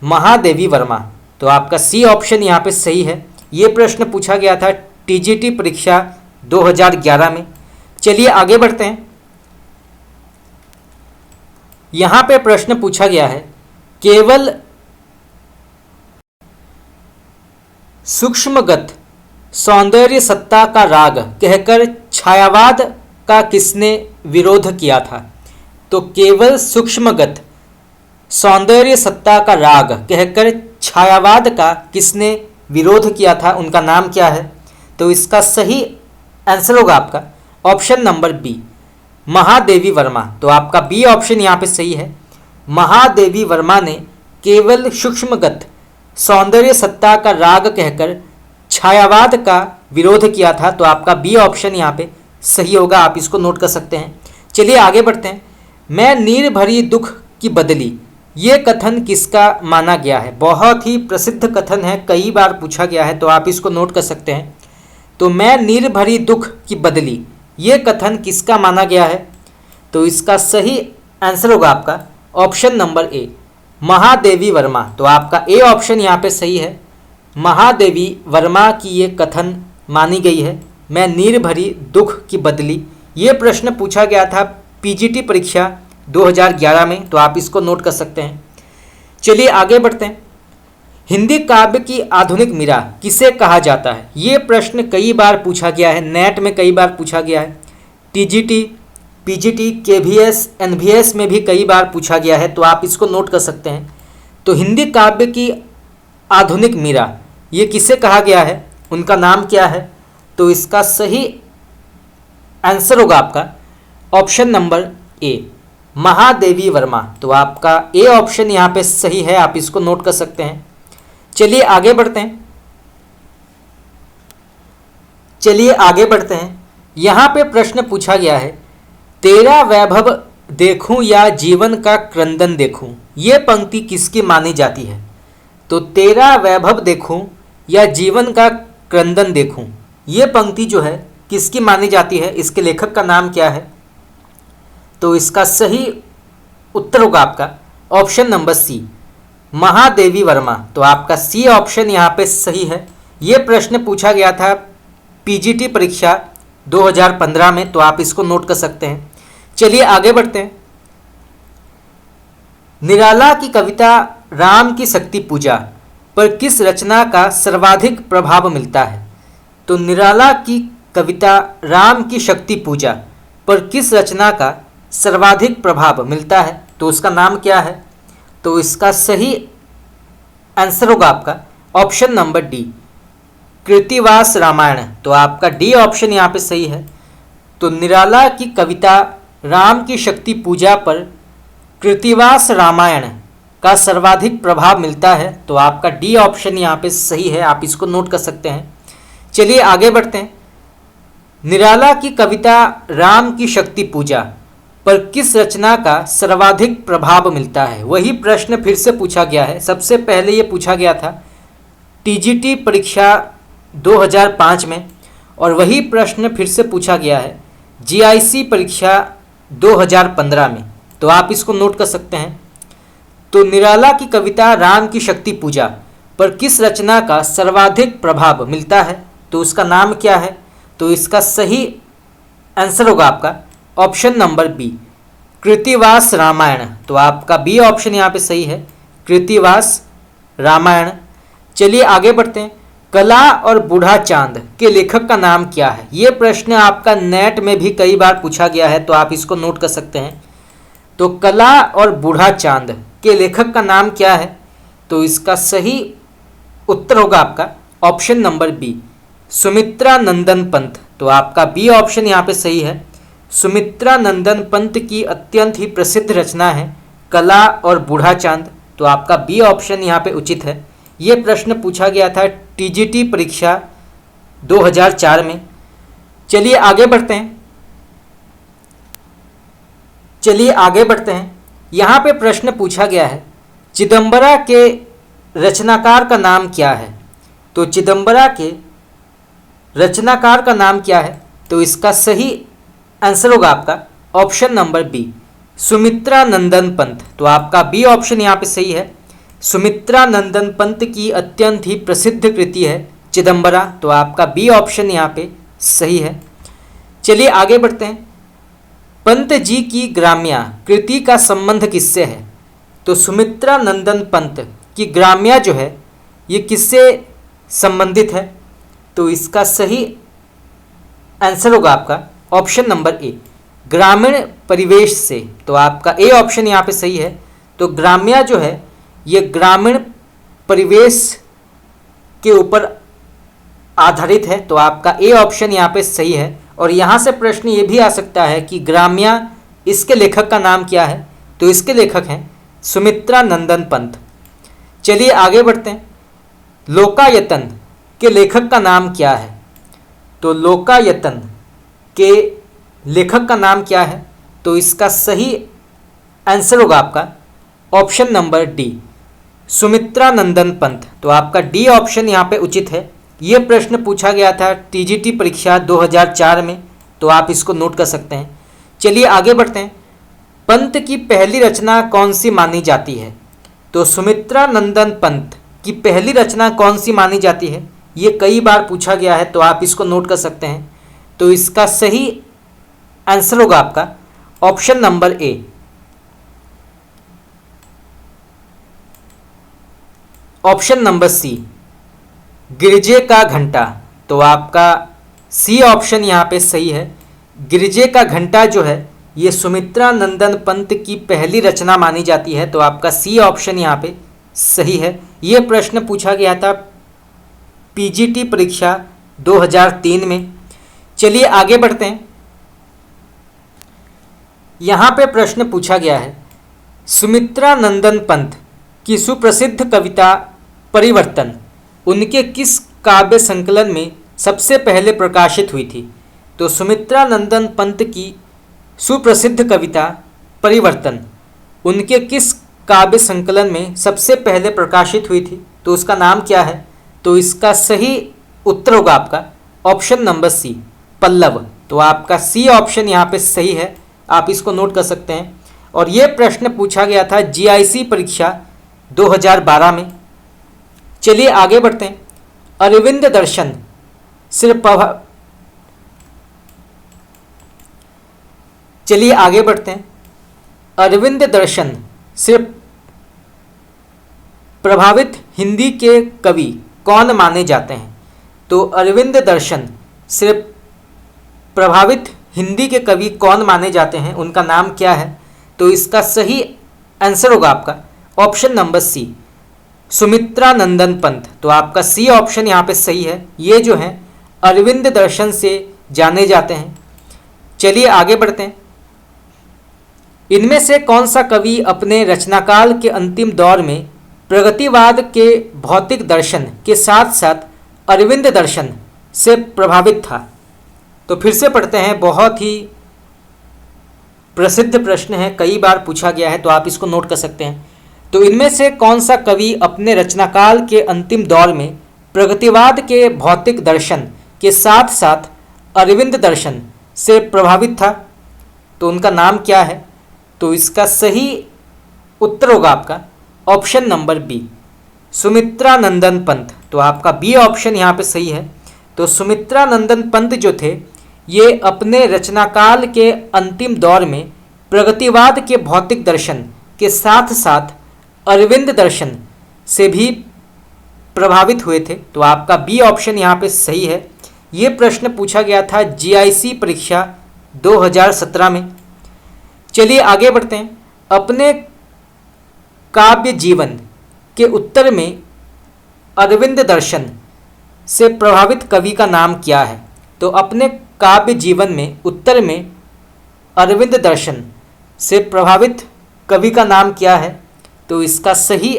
महादेवी वर्मा। तो आपका सी ऑप्शन यहाँ पे सही है। ये प्रश्न पूछा गया था टीजीटी परीक्षा 2011 में। चलिए आगे बढ़ते हैं। यहाँ पे प्रश्न पूछा गया है, केवल सूक्ष्मगत सौंदर्य सत्ता का राग कहकर छायावाद का किसने विरोध किया था। तो केवल सूक्ष्मगत सौंदर्य सत्ता का राग कहकर छायावाद का किसने विरोध किया था, उनका नाम क्या है। तो इसका सही आंसर होगा आपका option number B, Mahadevi Verma. तो आपका बी ऑप्शन यहाँ पे सही है। महादेवी वर्मा ने केवल सूक्ष्मगत सौंदर्य सत्ता का राग कहकर छायावाद का विरोध किया था। तो आपका बी ऑप्शन यहाँ पे सही होगा, आप इसको नोट कर सकते हैं। चलिए आगे बढ़ते हैं। मैं नीर भरी दुख की बदली, ये कथन किसका माना गया है। बहुत ही प्रसिद्ध कथन है, कई बार पूछा गया है, तो आप इसको नोट कर सकते हैं। तो मैं नीर भरी दुख की बदली, ये कथन किसका माना गया है। तो इसका सही आंसर होगा आपका ऑप्शन नंबर ए, महादेवी वर्मा। तो आपका ए ऑप्शन यहाँ पे सही है। महादेवी वर्मा की ये कथन मानी गई है, मैं नीर भरी दुख की बदली। ये प्रश्न पूछा गया था पीजीटी परीक्षा 2011 में, तो आप इसको नोट कर सकते हैं। चलिए आगे बढ़ते हैं। हिंदी काव्य की आधुनिक मीरा किसे कहा जाता है? ये प्रश्न कई बार पूछा गया है, नेट में कई बार पूछा गया है, टीजीटी, पीजीटी, केवीएस, एनवीएस में भी कई बार पूछा गया है, तो आप इसको नोट कर सकते हैं। तो हिंदी काव्य की आधुनिक मीरा ये किसे कहा गया है, उनका नाम क्या है? तो इसका सही आंसर होगा आपका ऑप्शन नंबर ए, महादेवी वर्मा। तो आपका ए ऑप्शन यहाँ पे सही है, आप इसको नोट कर सकते हैं। चलिए आगे बढ़ते हैं। यहाँ पे प्रश्न पूछा गया है, तेरा वैभव देखूं या जीवन का क्रंदन देखूं, ये पंक्ति किसकी मानी जाती है? तो तेरा वैभव देखूं या जीवन का क्रंदन देखूं, ये पंक्ति जो है किसकी मानी जाती है? इसके लेखक का नाम क्या है? तो इसका सही उत्तर होगा आपका option number C, Mahadevi Verma. तो आपका सी ऑप्शन यहाँ पे सही है। ये प्रश्न पूछा गया था पीजीटी परीक्षा 2015 में, तो आप इसको नोट कर सकते हैं। चलिए आगे बढ़ते हैं। निराला की कविता राम की शक्ति पूजा पर किस रचना का सर्वाधिक प्रभाव मिलता है? तो निराला की कविता राम की शक्ति पूजा पर किस रचना का सर्वाधिक प्रभाव मिलता है? तो उसका नाम क्या है? तो इसका सही आंसर होगा आपका option number D, Krittivas Ramayan. तो आपका डी ऑप्शन यहाँ पे सही है। तो निराला की कविता राम की शक्ति पूजा पर कृतिवास रामायण का सर्वाधिक प्रभाव मिलता है, तो आपका डी ऑप्शन यहाँ पे सही है, आप इसको नोट कर सकते हैं। चलिए आगे बढ़ते हैं। निराला की कविता राम की शक्ति पूजा पर किस रचना का सर्वाधिक प्रभाव मिलता है? वही प्रश्न फिर से पूछा गया है। सबसे पहले ये पूछा गया था टीजीटी परीक्षा 2005 में, और वही प्रश्न फिर से पूछा गया है जीआईसी परीक्षा 2015 में, तो आप इसको नोट कर सकते हैं। तो निराला की कविता राम की शक्ति पूजा पर किस रचना का सर्वाधिक प्रभाव मिलता है? तो उसका नाम क्या है? तो इसका सही आंसर होगा आपका option number B, Krittivas Ramayan. तो आपका बी ऑप्शन यहाँ पे सही है, कृतिवास रामायण। चलिए आगे बढ़ते हैं। कला और बूढ़ा चांद के लेखक का नाम क्या है? ये प्रश्न आपका नेट में भी कई बार पूछा गया है, तो आप इसको नोट कर सकते हैं। तो कला और बूढ़ा चांद के लेखक का नाम क्या है? तो इसका सही उत्तर होगा आपका ऑप्शन नंबर बी, सुमित्रा नंदन पंत। तो आपका बी ऑप्शन यहाँ पे सही है। सुमित्रा नंदन पंत की अत्यंत ही प्रसिद्ध रचना है कला और बूढ़ा चांद। तो आपका बी ऑप्शन यहाँ पे उचित है। ये प्रश्न पूछा गया था टीजीटी परीक्षा 2004 में। चलिए आगे बढ़ते हैं। यहाँ पे प्रश्न पूछा गया है चिदंबरा के रचनाकार का नाम क्या है? तो चिदंबरा के रचनाकार का नाम क्या है? तो इसका सही आंसर होगा आपका ऑप्शन नंबर बी, सुमित्रा नंदन पंत। तो आपका बी ऑप्शन यहाँ पे सही है। सुमित्रा नंदन पंत की अत्यंत ही प्रसिद्ध कृति है चिदंबरा। तो आपका बी ऑप्शन यहाँ पे सही है। चलिए आगे बढ़ते हैं। पंत जी की ग्राम्या कृति का संबंध किससे है? तो सुमित्रा नंदन पंत की ग्राम्या जो है ये किससे संबंधित है? तो इसका सही आंसर होगा आपका ऑप्शन नंबर ए, ग्रामीण परिवेश से। तो आपका ए ऑप्शन यहाँ पे सही है। तो ग्राम्या जो है ये ग्रामीण परिवेश के ऊपर आधारित है। तो आपका ए ऑप्शन यहाँ पे सही है। और यहाँ से प्रश्न ये भी आ सकता है कि ग्राम्या इसके लेखक का नाम क्या है? तो इसके लेखक हैं सुमित्रा नंदन पंत। चलिए आगे बढ़ते हैं। लोकायतन के लेखक का नाम क्या है? तो लोकायतन के लेखक का नाम क्या है? तो इसका सही आंसर होगा आपका ऑप्शन नंबर डी, सुमित्रा नंदन पंत। तो आपका डी ऑप्शन यहाँ पे उचित है। ये प्रश्न पूछा गया था टीजीटी परीक्षा 2004 में, तो आप इसको नोट कर सकते हैं। चलिए आगे बढ़ते हैं। पंत की पहली रचना कौन सी मानी जाती है? तो सुमित्रा नंदन पंत की पहली रचना कौन सी मानी जाती है? ये कई बार पूछा गया है, तो आप इसको नोट कर सकते हैं। तो इसका सही आंसर होगा आपका option number A. Option number C, गिरजे का घंटा। तो आपका सी ऑप्शन यहाँ पे सही है। गिरजे का घंटा जो है ये सुमित्रा नंदन पंत की पहली रचना मानी जाती है। तो आपका सी ऑप्शन यहाँ पे सही है। ये प्रश्न पूछा गया था पीजीटी परीक्षा 2003 में। चलिए आगे बढ़ते हैं। यहाँ पे प्रश्न पूछा गया है, सुमित्रा नंदन पंत की सुप्रसिद्ध कविता परिवर्तन उनके किस काव्य संकलन में सबसे पहले प्रकाशित हुई थी? तो सुमित्रा नंदन पंत की सुप्रसिद्ध कविता परिवर्तन उनके किस काव्य संकलन में सबसे पहले प्रकाशित हुई थी? तो उसका नाम क्या है? तो इसका सही उत्तर होगा आपका ऑप्शन नंबर सी, पल्लव। तो आपका सी ऑप्शन यहाँ पे सही है, आप इसको नोट कर सकते हैं। और ये प्रश्न पूछा गया था जीआईसी परीक्षा 2012 में। चलिए आगे बढ़ते हैं। अरविंद दर्शन सिर्फ चलिए आगे बढ़ते हैं। अरविंद दर्शन से प्रभावित हिंदी के कवि कौन माने जाते हैं? तो अरविंद दर्शन से प्रभावित हिंदी के कवि कौन माने जाते हैं, उनका नाम क्या है? तो इसका सही आंसर होगा आपका ऑप्शन नंबर सी, सुमित्रा नंदन पंत। तो आपका सी ऑप्शन यहाँ पे सही है। ये जो है अरविंद दर्शन से जाने जाते हैं। चलिए आगे बढ़ते हैं। इनमें से कौन सा कवि अपने रचनाकाल के अंतिम दौर में प्रगतिवाद के भौतिक दर्शन के साथ साथ अरविंद दर्शन से प्रभावित था? तो फिर से पढ़ते हैं, बहुत ही प्रसिद्ध प्रश्न है, कई बार पूछा गया है, तो आप इसको नोट कर सकते हैं। तो इनमें से कौन सा कवि अपने रचनाकाल के अंतिम दौर में प्रगतिवाद के भौतिक दर्शन के साथ साथ अरविंद दर्शन से प्रभावित था? तो उनका नाम क्या है? तो इसका सही उत्तर होगा आपका ऑप्शन नंबर बी, सुमित्रा नंदन पंत। तो आपका बी ऑप्शन यहाँ पे सही है। तो सुमित्रा नंदन पंत जो थे ये अपने रचनाकाल के अंतिम दौर में प्रगतिवाद के भौतिक दर्शन के साथ साथ अरविंद दर्शन से भी प्रभावित हुए थे। तो आपका बी ऑप्शन यहाँ पे सही है। ये प्रश्न पूछा गया था जीआईसी परीक्षा 2017 में। चलिए आगे बढ़ते हैं। अपने काव्य जीवन के उत्तर में अरविंद दर्शन से प्रभावित कवि का नाम क्या है? तो अपने काव्य जीवन में उत्तर में अरविंद दर्शन से प्रभावित कवि का नाम क्या है? तो इसका सही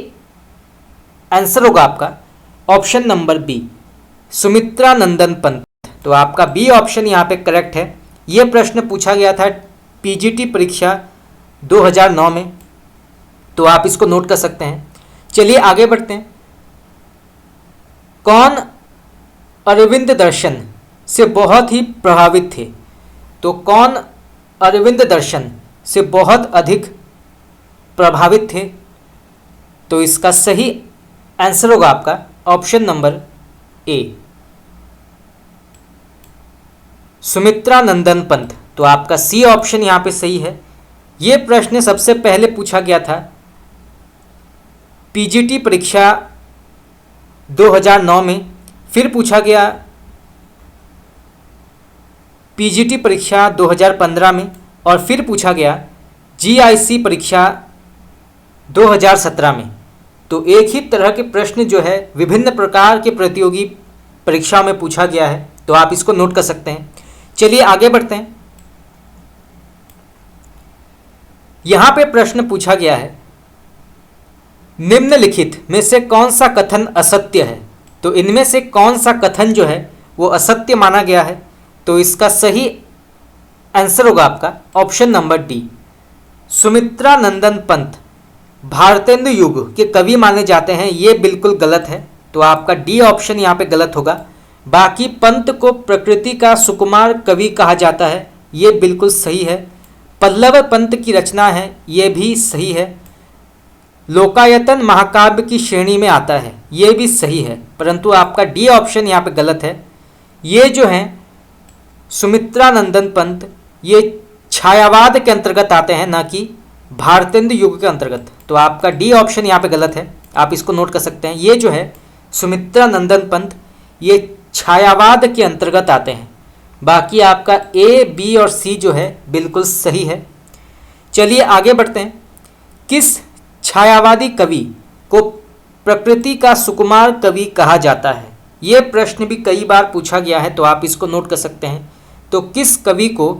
आंसर होगा आपका ऑप्शन नंबर बी, सुमित्रा नंदन पंत। तो आपका बी ऑप्शन यहाँ पे करेक्ट है। यह प्रश्न पूछा गया था पीजीटी परीक्षा 2009 में, तो आप इसको नोट कर सकते हैं। चलिए आगे बढ़ते हैं। कौन अरविंद दर्शन से बहुत ही प्रभावित थे? तो कौन अरविंद दर्शन से बहुत अधिक प्रभावित थे? तो इसका सही आंसर होगा आपका ऑप्शन नंबर ए, सुमित्रा नंदन पंत। तो आपका सी ऑप्शन यहाँ पे सही है। ये प्रश्न सबसे पहले पूछा गया था पीजीटी परीक्षा 2009 में, फिर पूछा गया पीजीटी परीक्षा 2015 में, और फिर पूछा गया जीआईसी परीक्षा 2017 में। तो एक ही तरह के प्रश्न जो है विभिन्न प्रकार के प्रतियोगी परीक्षाओं में पूछा गया है, तो आप इसको नोट कर सकते हैं। चलिए आगे बढ़ते हैं। यहां पे प्रश्न पूछा गया है, निम्नलिखित में से कौन सा कथन असत्य है? तो इनमें से कौन सा कथन जो है वो असत्य माना गया है? तो इसका सही आंसर होगा आपका ऑप्शन नंबर डी, सुमित्रा नंदन पंत भारतेंदु युग के कवि माने जाते हैं। ये बिल्कुल गलत है। तो आपका डी ऑप्शन यहाँ पे गलत होगा। बाकी पंत को प्रकृति का सुकुमार कवि कहा जाता है, ये बिल्कुल सही है। पल्लव पंत की रचना है, ये भी सही है। लोकायतन महाकाव्य की श्रेणी में आता है, ये भी सही है, परंतु आपका डी ऑप्शन यहाँ पे गलत है। ये जो हैं सुमित्रानंदन पंत, ये छायावाद के अंतर्गत आते हैं, ना कि भारतेंदु युग के अंतर्गत। तो आपका डी ऑप्शन यहाँ पे गलत है, आप इसको नोट कर सकते हैं। ये जो है सुमित्रानंदन पंत, ये छायावाद के अंतर्गत आते हैं। बाकी आपका ए, बी और सी जो है बिल्कुल सही है। चलिए आगे बढ़ते हैं। किस छायावादी कवि को प्रकृति का सुकुमार कवि कहा जाता है? ये प्रश्न भी कई बार पूछा गया है, तो आप इसको नोट कर सकते हैं। तो किस कवि को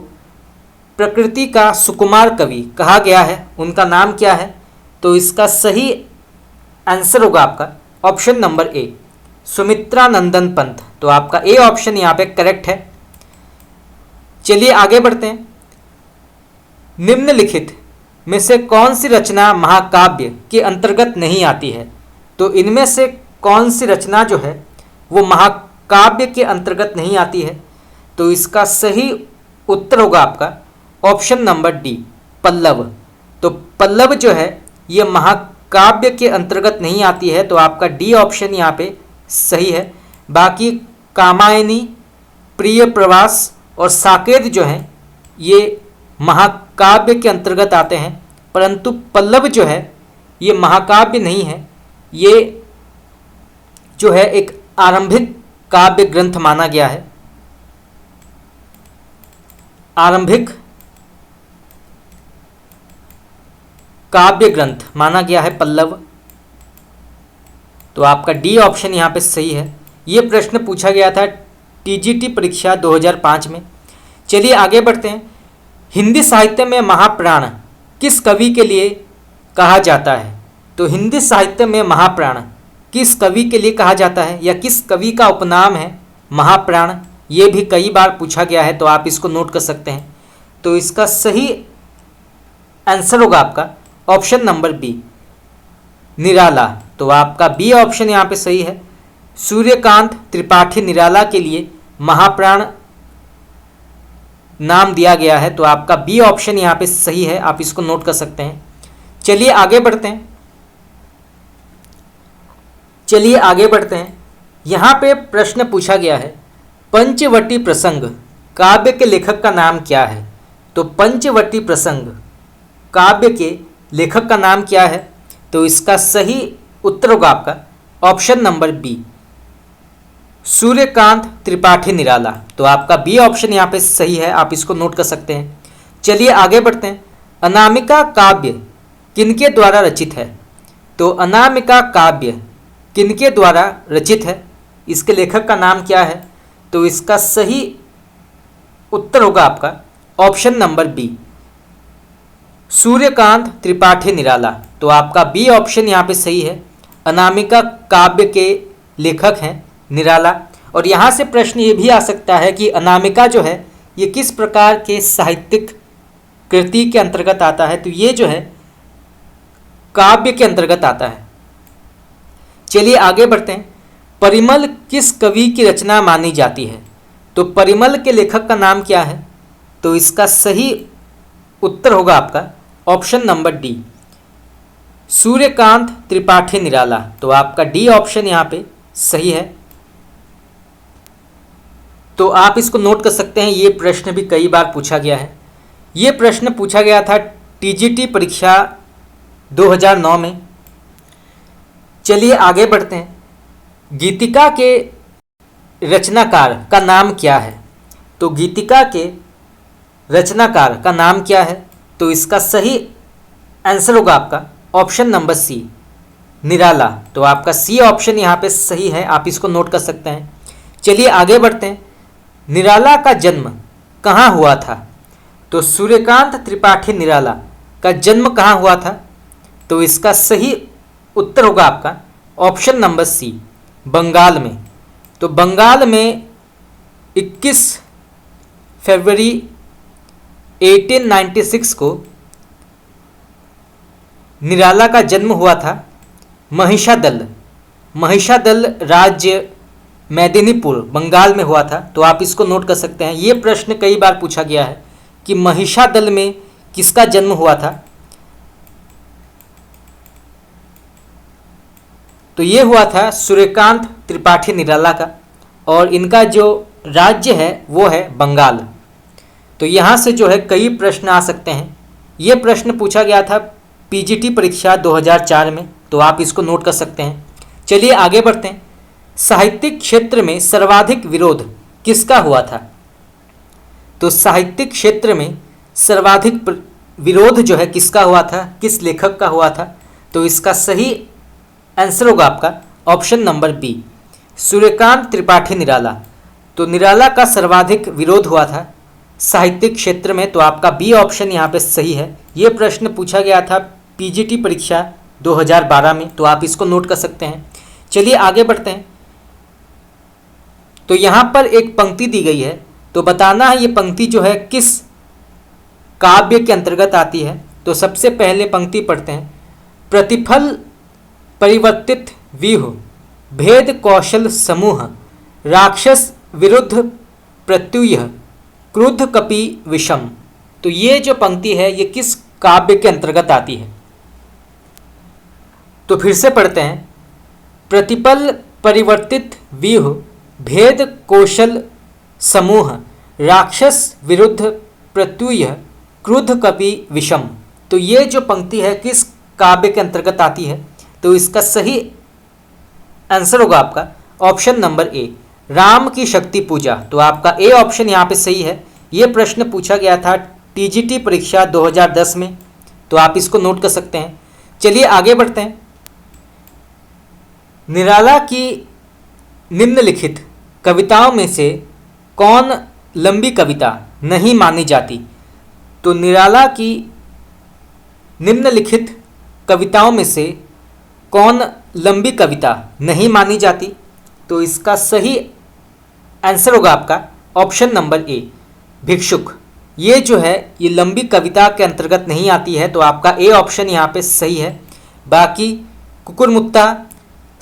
प्रकृति का सुकुमार कवि कहा गया है, उनका नाम क्या है? तो इसका सही आंसर होगा आपका ऑप्शन नंबर ए, सुमित्रानंदन पंत। तो आपका ए ऑप्शन यहाँ पे करेक्ट है। चलिए आगे बढ़ते हैं। निम्नलिखित में से कौन सी रचना महाकाव्य के अंतर्गत नहीं आती है? तो इनमें से कौन सी रचना जो है वो महाकाव्य के अंतर्गत नहीं आती है? तो इसका सही उत्तर होगा आपका ऑप्शन नंबर डी, पल्लव। तो पल्लव जो है ये महाकाव्य के अंतर्गत नहीं आती है, तो आपका डी ऑप्शन यहाँ पे सही है। बाकी कामायनी, प्रिय प्रवास और साकेत जो हैं ये महाकाव्य के अंतर्गत आते हैं, परंतु पल्लव जो है ये महाकाव्य नहीं है, ये जो है एक आरंभिक काव्य ग्रंथ माना गया है। आरंभिक काव्य ग्रंथ माना गया है पल्लव। तो आपका डी ऑप्शन यहाँ पे सही है। ये प्रश्न पूछा गया था टीजीटी परीक्षा 2005 में। चलिए आगे बढ़ते हैं। हिंदी साहित्य में महाप्राण किस कवि के लिए कहा जाता है? तो हिंदी साहित्य में महाप्राण किस कवि के लिए कहा जाता है, या किस कवि का उपनाम है महाप्राण? ये भी कई बार पूछा गया है, तो आप इसको नोट कर सकते हैं। तो इसका सही आंसर होगा आपका ऑप्शन नंबर बी, निराला। तो आपका बी ऑप्शन यहाँ पे सही है। सूर्यकांत त्रिपाठी निराला के लिए महाप्राण नाम दिया गया है, तो आपका बी ऑप्शन यहाँ पे सही है, आप इसको नोट कर सकते हैं। चलिए आगे बढ़ते हैं। यहाँ पे प्रश्न पूछा गया है पंचवटी प्रसंग काव्य के लेखक का नाम क्या है? तो पंचवटी प्रसंग काव्य के लेखक का नाम क्या है? तो इसका सही उत्तर होगा आपका option number B, Suryakant Tripathi Nirala. तो आपका बी ऑप्शन यहाँ पे सही है, आप इसको नोट कर सकते हैं। चलिए आगे बढ़ते हैं। अनामिका काव्य किनके द्वारा रचित है? तो अनामिका काव्य किनके द्वारा रचित है, इसके लेखक का नाम क्या है? तो इसका सही उत्तर होगा आपका option number B, Suryakant Tripathi Nirala. तो आपका बी ऑप्शन यहाँ पे सही है। अनामिका काव्य के लेखक हैं निराला। और यहाँ से प्रश्न ये भी आ सकता है कि अनामिका जो है ये किस प्रकार के साहित्यिक कृति के अंतर्गत आता है? तो ये जो है काव्य के अंतर्गत आता है। चलिए आगे बढ़ते हैं। परिमल किस कवि की रचना मानी जाती है? तो परिमल के लेखक का नाम क्या है? तो इसका सही उत्तर होगा आपका option number D, Suryakant Tripathi Nirala. तो आपका डी ऑप्शन यहाँ पे सही है। तो आप इसको नोट कर सकते हैं। ये प्रश्न भी कई बार पूछा गया है। ये प्रश्न पूछा गया था टीजीटी परीक्षा 2009 में। चलिए आगे बढ़ते हैं। गीतिका के रचनाकार का नाम क्या है? तो गीतिका के रचनाकार का नाम क्या है? तो इसका सही आंसर होगा आपका ऑप्शन नंबर सी, निराला। तो आपका सी ऑप्शन यहाँ पे सही है, आप इसको नोट कर सकते हैं। चलिए आगे बढ़ते हैं। निराला का जन्म कहाँ हुआ था? तो सूर्यकांत त्रिपाठी निराला का जन्म कहाँ हुआ था? तो इसका सही उत्तर होगा आपका ऑप्शन नंबर सी, बंगाल में। तो बंगाल में 21 फरवरी 1896 को निराला का जन्म हुआ था। महिषादल राज्य मेदिनीपुर बंगाल में हुआ था। तो आप इसको नोट कर सकते हैं। ये प्रश्न कई बार पूछा गया है कि महिषादल में किसका जन्म हुआ था? तो ये हुआ था सूर्यकांत त्रिपाठी निराला का, और इनका जो राज्य है वो है बंगाल। तो यहाँ से जो है कई प्रश्न आ सकते हैं। ये प्रश्न पूछा गया था पीजीटी परीक्षा 2004 में, तो आप इसको नोट कर सकते हैं। चलिए आगे बढ़ते हैं। साहित्यिक क्षेत्र में सर्वाधिक विरोध किसका हुआ था? तो साहित्यिक क्षेत्र में सर्वाधिक विरोध जो है किसका हुआ था, किस लेखक का हुआ था? तो इसका सही आंसर होगा आपका option number B, Suryakant Tripathi Nirala. तो निराला का सर्वाधिक विरोध हुआ था साहित्यिक क्षेत्र में, तो आपका बी ऑप्शन यहाँ पे सही है। ये प्रश्न पूछा गया था पीजीटी परीक्षा 2012 में, तो आप इसको नोट कर सकते हैं। चलिए आगे बढ़ते हैं। तो यहाँ पर एक पंक्ति दी गई है, तो बताना है ये पंक्ति जो है किस काव्य के अंतर्गत आती है। तो सबसे पहले पंक्ति पढ़ते हैं। प्रतिफल परिवर्तित व्यूह भेद कौशल समूह राक्षस विरुद्ध प्रत्युयः क्रुद्ध कपि विषम। तो ये जो पंक्ति है ये किस काव्य के अंतर्गत आती है? तो फिर से पढ़ते हैं। प्रतिपल परिवर्तित व्यूह भेद कौशल समूह राक्षस विरुद्ध प्रत्युयः क्रुद्ध कपि विषम। तो ये जो पंक्ति है किस काव्य के अंतर्गत आती है? तो इसका सही आंसर होगा आपका ऑप्शन नंबर ए, राम की शक्ति पूजा। तो आपका ए ऑप्शन यहाँ पे सही है। ये प्रश्न पूछा गया था टीजीटी परीक्षा 2010 में, तो आप इसको नोट कर सकते हैं। चलिए आगे बढ़ते हैं। निराला की निम्नलिखित कविताओं में से कौन लंबी कविता नहीं मानी जाती? तो निराला की निम्नलिखित कविताओं में से कौन लंबी कविता नहीं मानी जाती? तो इसका सही आंसर होगा आपका ऑप्शन नंबर ए, भिक्षुक। ये जो है ये लंबी कविता के अंतर्गत नहीं आती है, तो आपका ए ऑप्शन यहाँ पे सही है। बाकी कुकुरमुत्ता,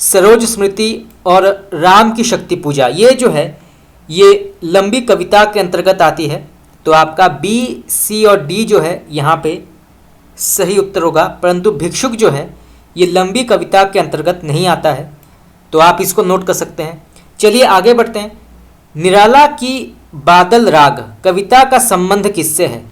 सरोज स्मृति और राम की शक्ति पूजा ये जो है ये लंबी कविता के अंतर्गत आती है, तो आपका बी, सी और डी जो है यहाँ पे सही उत्तर होगा। परंतु भिक्षुक जो है ये लंबी कविता के अंतर्गत नहीं आता है, तो आप इसको नोट कर सकते हैं। चलिए आगे बढ़ते हैं। निराला की बादल राग कविता का संबंध किससे है?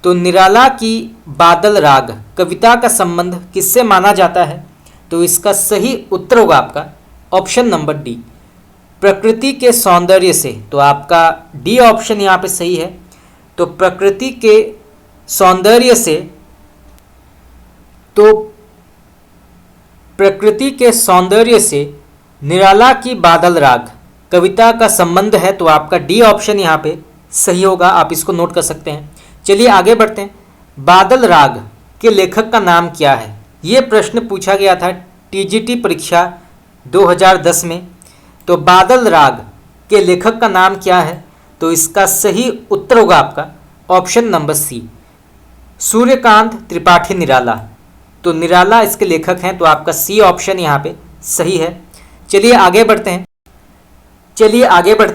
तो निराला की बादल राग कविता का संबंध किससे माना जाता है? तो इसका सही उत्तर होगा आपका ऑप्शन नंबर डी, प्रकृति के सौंदर्य से। तो आपका डी ऑप्शन यहाँ पे सही है। तो प्रकृति के सौंदर्य से, तो प्रकृति के सौंदर्य से निराला की बादल राग कविता का संबंध है, तो आपका डी ऑप्शन यहाँ पे सही होगा। आप इसको नोट कर सकते हैं। चलिए आगे बढ़ते हैं। बादल राग के लेखक का नाम क्या है? ये प्रश्न पूछा गया था टीजीटी परीक्षा 2010 में। तो बादल राग के लेखक का नाम क्या है? तो इसका सही उत्तर होगा आपका option number C, Suryakant Tripathi Nirala. तो निराला इसके लेखक हैं, तो आपका सी ऑप्शन यहाँ पे सही है। चलिए आगे बढ़ते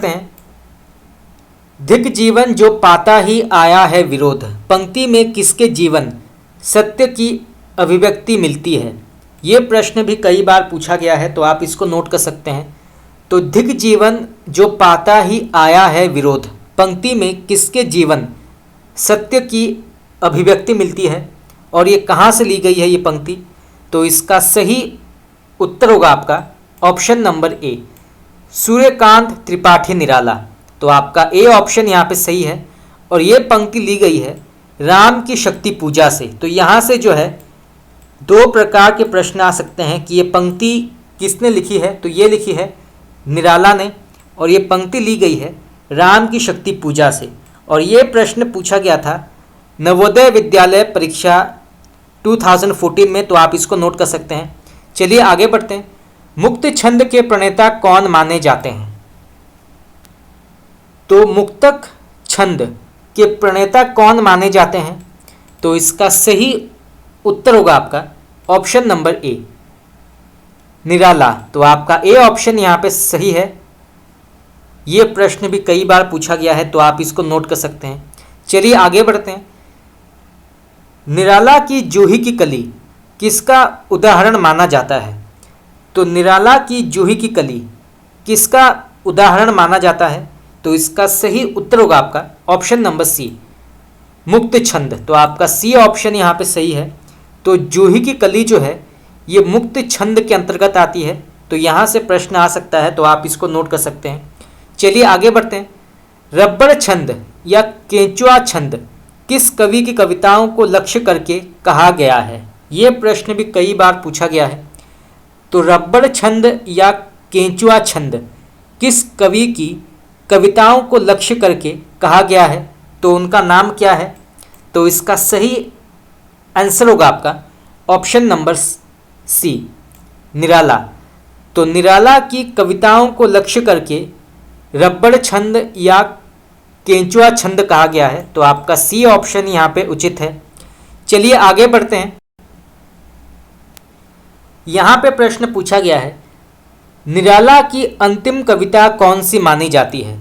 हैं। धिक जीवन जो पाता ही आया है विरोध पंक्ति में किसके जीवन सत्य की अभिव्यक्ति मिलती है? ये प्रश्न भी कई बार पूछा गया है, तो आप इसको नोट कर सकते हैं। तो धिक जीवन जो पाता ही आया है विरोध पंक्ति में किसके जीवन सत्य की अभिव्यक्ति मिलती है, और ये कहाँ से ली गई है ये पंक्ति? तो इसका सही उत्तर होगा आपका option number A, Suryakant Tripathi Nirala. तो आपका ए ऑप्शन यहाँ पे सही है, और ये पंक्ति ली गई है राम की शक्ति पूजा से। तो यहाँ से जो है दो प्रकार के प्रश्न आ सकते हैं कि ये पंक्ति किसने लिखी है? तो ये लिखी है निराला ने, और ये पंक्ति ली गई है राम की शक्ति पूजा से। और ये प्रश्न पूछा गया था नवोदय विद्यालय परीक्षा 2014 में, तो आप इसको नोट कर सकते हैं। चलिए आगे बढ़ते हैं। मुक्त छंद के प्रणेता कौन माने जाते हैं? तो मुक्तक छंद के प्रणेता कौन माने जाते हैं? तो इसका सही उत्तर होगा आपका ऑप्शन नंबर ए, निराला। तो आपका ए ऑप्शन यहाँ पे सही है। ये प्रश्न भी कई बार पूछा गया है, तो आप इसको नोट कर सकते हैं। चलिए आगे बढ़ते हैं। निराला की जूही की कली किसका उदाहरण माना जाता है? तो निराला की जूही की कली किसका उदाहरण माना जाता है? तो इसका सही उत्तर होगा आपका ऑप्शन नंबर सी, मुक्त छंद। तो आपका सी ऑप्शन यहाँ पे सही है। तो जूही की कली जो है ये मुक्त छंद के अंतर्गत आती है। तो यहाँ से प्रश्न आ सकता है, तो आप इसको नोट कर सकते हैं। चलिए आगे बढ़ते हैं। रब्बड़ छंद या केंचुआ छंद किस कवि की कविताओं को लक्ष्य करके कहा गया है? ये प्रश्न भी कई बार पूछा गया है। तो रब्बड़ छंद या केंचुआ छंद किस कवि की कविताओं को लक्ष्य करके कहा गया है? तो उनका नाम क्या है? तो इसका सही आंसर होगा आपका ऑप्शन नंबर सी, निराला। तो निराला की कविताओं को लक्ष्य करके रब्बड़ छंद या केंचुआ छंद कहा गया है। तो आपका सी ऑप्शन यहाँ पे उचित है। चलिए आगे बढ़ते हैं। यहाँ पे प्रश्न पूछा गया है, निराला की अंतिम कविता कौन सी मानी जाती है?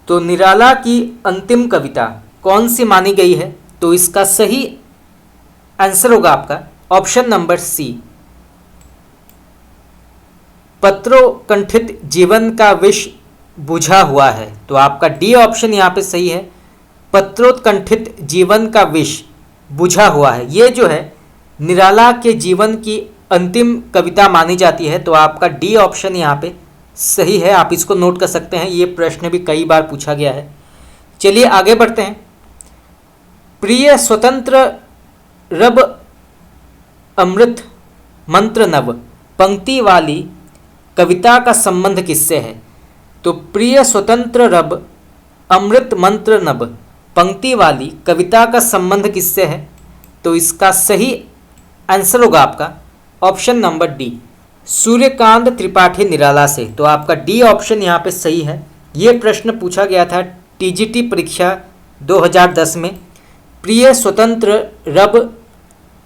तो निराला की अंतिम कविता कौन सी मानी गई है? तो इसका सही आंसर होगा आपका ऑप्शन नंबर सी, पत्रोत्कंठित जीवन का विष बुझा हुआ है। तो आपका डी ऑप्शन यहाँ पे सही है, पत्रोत्कंठित जीवन का विष बुझा हुआ है। ये जो है निराला के जीवन की अंतिम कविता मानी जाती है। तो आपका डी ऑप्शन यहाँ पे सही है, आप इसको नोट कर सकते हैं। ये प्रश्न भी कई बार पूछा गया है। चलिए आगे बढ़ते हैं। प्रिय स्वतंत्र रब अमृत मंत्र नव पंक्ति वाली कविता का संबंध किससे है? तो प्रिय स्वतंत्र रब अमृत मंत्र नव पंक्ति वाली कविता का संबंध किससे है? तो इसका सही आंसर होगा आपका option number D, Suryakant Tripathi Nirala से। तो आपका डी ऑप्शन यहाँ पे सही है। ये प्रश्न पूछा गया था टीजीटी परीक्षा 2010 में, प्रिय स्वतंत्र रब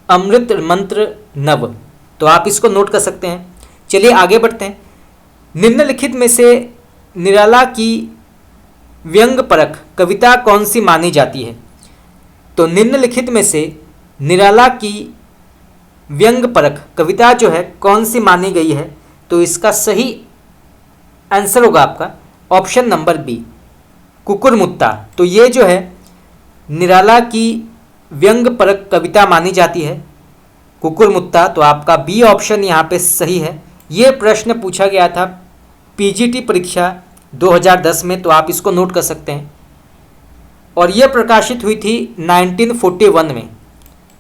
अमृत मंत्र नव। तो आप इसको नोट कर सकते हैं। चलिए आगे बढ़ते हैं। निम्नलिखित में से निराला की व्यंग्यपरक कविता कौन सी मानी जाती है? तो निम्नलिखित में से निराला की व्यंग्यपरक कविता जो है कौन सी मानी गई है? तो इसका सही आंसर होगा आपका ऑप्शन नंबर बी, कुकुरमुत्ता। तो ये जो है निराला की व्यंग्यपरक कविता मानी जाती है, कुकुरमुत्ता। तो आपका बी ऑप्शन यहाँ पे सही है। ये प्रश्न पूछा गया था पीजीटी परीक्षा 2010 में। तो आप इसको नोट कर सकते हैं। और ये प्रकाशित हुई थी 1941 में।